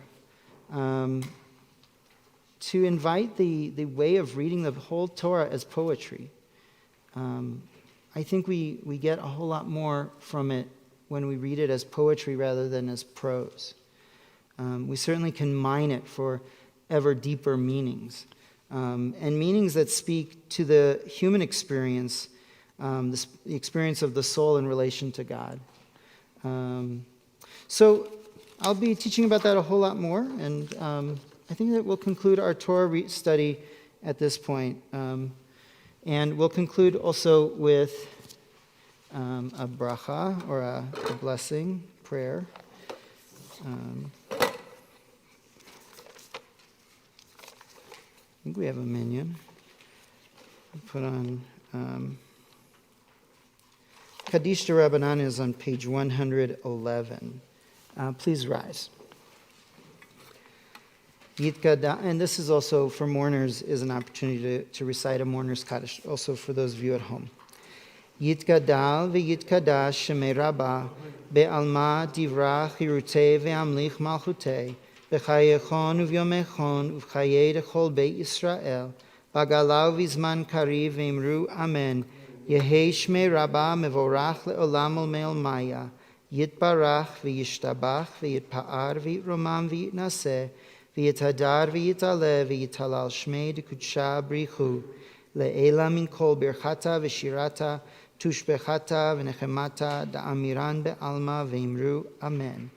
to invite the way of reading the whole Torah as poetry. I think we get a whole lot more from it when we read it as poetry rather than as prose. We certainly can mine it for ever deeper meanings, and meanings that speak to the human experience, the experience of the soul in relation to God. So I'll be teaching about that a whole lot more, and I think that we'll conclude our Torah study at this point. And we'll conclude also with a bracha, or a blessing, prayer. I think we have a minyan. I'll put on... Kaddish de Rabbanan is on page 111. Please rise. Yitkada, and this is also for mourners, is an opportunity to recite a mourner's Kaddish, also for those of you at home. Yitkadal v'yitkadash shemei Rabba be'alma divrach hirutei ve'amlich malchutei v'chayechon uv'yomechon uv'chayei dechol beit Yisrael b'galau v'zman kariv v'imru amen Yehei shmei Rabba mevorach le'olam ol maya yitbarach v'yishtabach v'yitpa'ar v'yitromam v'yitnaseh v'yitadar v'yitale v'yitalal shmei dekudsha brichu le'ela min kol birchata v'shirata tushbechata v'nechemata da'amiran be'alma v'imru amen.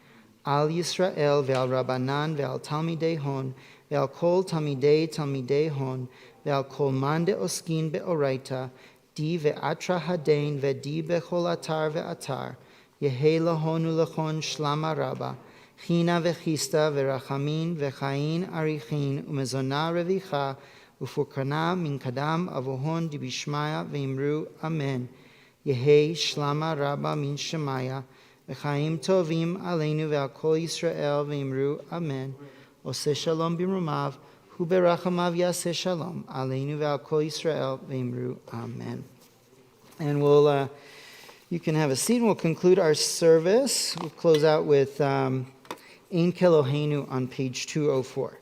Al Yisrael ve'al Rabbanan ve'al Talmidei Hon ve'al kol Talmidei Hon ve'al kol man de'oskin be'oraita di ve'atra hadein ve'di bechol atar ve'atar Yehei lahon u'lachon shlama rabba China v'chista v'rachamin v'chayin arichin u'mezona revicha ufurkana min kadam avohon dibishmaya v'imru amen. Yehei shlama rabba min shemaya v'chaim tovim aleinu ve'al kol Yisrael v'imru amen. Oseh shalom b'rumav hu berachamav yaseh shalom aleinu ve'al kol Yisrael v'imru amen. And we'll you can have a seat and we'll conclude our service. We'll close out with Ein Keloheinu on page 204.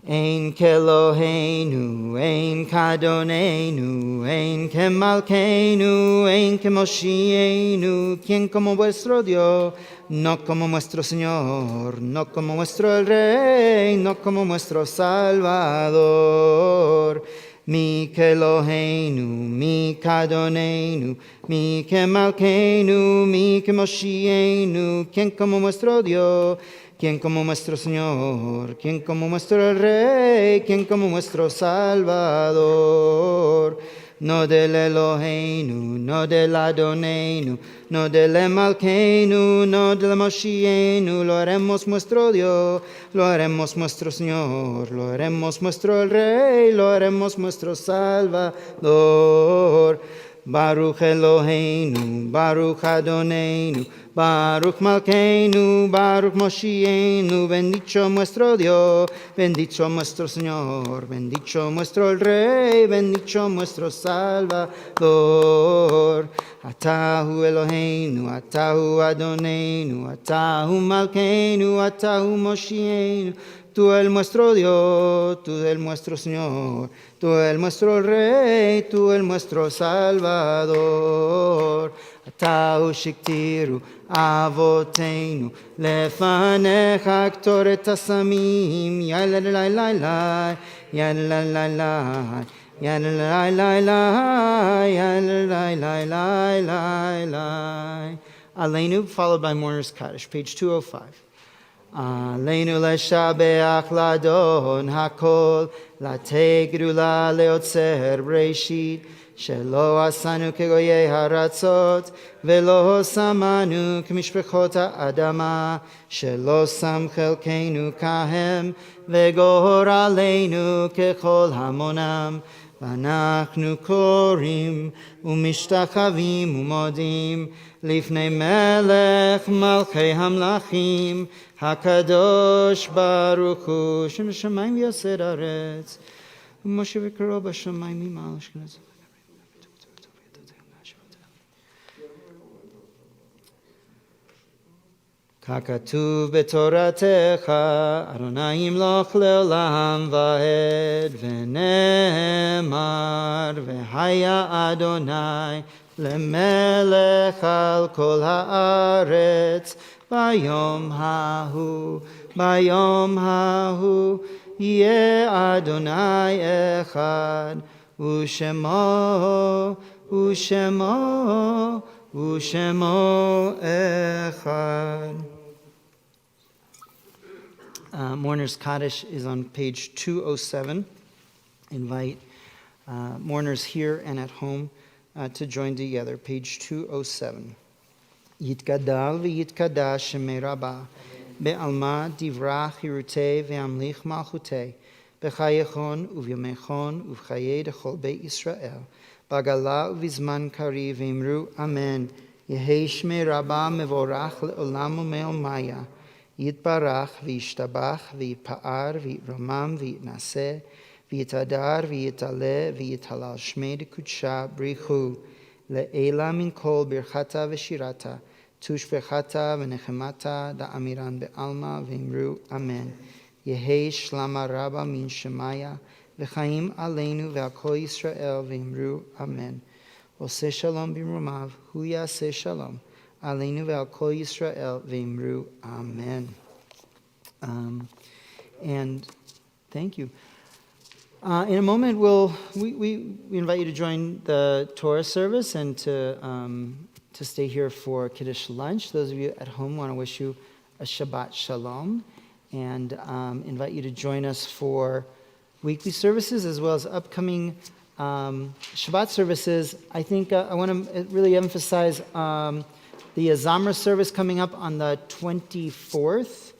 Ein Keloheinu, Ein Kadonenu, Ein Kemalkeinu, Ein Kemoshienu, quien como vuestro Dios, no como nuestro Señor, no como nuestro el Rey, no como nuestro Salvador. Mi Keloheinu, mi Kadonenu, mi Kemalkeinu, mi Kemoshienu, quien como nuestro Dios, quien como nuestro Señor, quien como nuestro Rey, quien como nuestro Salvador. נודה לאלוהינו, נודה לאדוננו, נודה למלכנו, נודה למושיענו, lo haremos nuestro Dios, lo haremos nuestro Señor, lo haremos nuestro el Rey, lo haremos nuestro Salvador. Baruch Eloheinu, Baruch Adonenu, Baruch Malkeinu, Baruch Moshienu, bendito nuestro Dios, bendito nuestro Señor, bendito nuestro el Rey, bendito nuestro Salvador. Atahu Eloheinu, Atahu Adonenu, Atahu Malkeinu, Atahu Moshienu, tú el nuestro Dios, tú el nuestro Señor, tú el nuestro Rey, tú el nuestro Salvador. Atahu shiktiru avotenu lefanecha ktoret hasamim yalalalailai yalalalailai yalalalailai yalalalailai. Aleinu, followed by Mourner's Kaddish, page 205. עלינו לשבח לאדון הכל, לתת גדולה ליוצר בראשית, שלא עשנו כגויי הארצות, ולא שמנו כמשפחות האדמה, שלא שם חלקנו כהם, וגורלנו ככל המונם. ואנחנו קוראים ומשתחווים ומודים לפני מלך מלכי המלכים, הקדוש ברוך הוא, שם השמיים ויסד הארץ, ומשה וקרוא בשמיים ממעל אשכנז. ככתוב בתורתך, אדוני ימלוך לעולם ועד, ונאמר, והיה אדוני למלך על כל הארץ, ביום ההוא, יהיה אדוני אחד, ושמו אחד. Mourner's Kaddish is on page 207. Invite mourners here and at home to join together. Page 207. יתגדל ויתקדש שמי רבה, בעלמא דברה חירותי והמליך מלכותי, בחייכון ובימיכון ובחיי דכל בית ישראל, בגלה ובזמן קריב ואמרו אמן. יהי שמי רבה מבורך לעולם ומעלמיה, יתברך וישתבח ויתפאר ויתרומם ויתנשא ויתהדר ויתעלה ויתהלל שמי דקודשה בריחו, לעילה מן כל ברכתה ושירתה, תושבחתה ונחמתה דאמירן בעלמא ואמרו אמן. יהי שלמה רבה מן שמיה, וחיים עלינו ועל כל ישראל ואמרו אמן. עושה שלום במרומיו, הוא יעשה שלום עלינו ועל כל ישראל ואמרו amen. And thank you. In a moment, we invite you to join the Torah service and to stay here for Kiddush lunch. Those of you at home want to wish you a Shabbat Shalom and invite you to join us for weekly services as well as upcoming Shabbat services. I think I want to really emphasize the Zamra service coming up on the 24th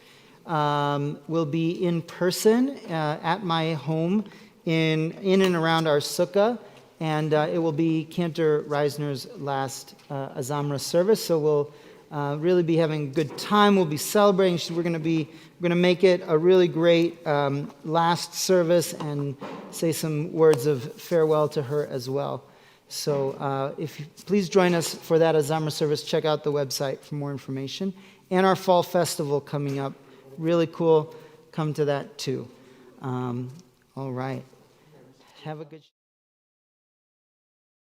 will be in person at my home in and around our sukkah, and it will be Cantor Reisner's last Azamra service. So we'll really be having a good time. We'll be celebrating. We're going to make it a really great last service and say some words of farewell to her as well. So please join us for that Azamra service. Check out the website for more information. And our fall festival coming up. Really cool. Come to that too. All right. Have a good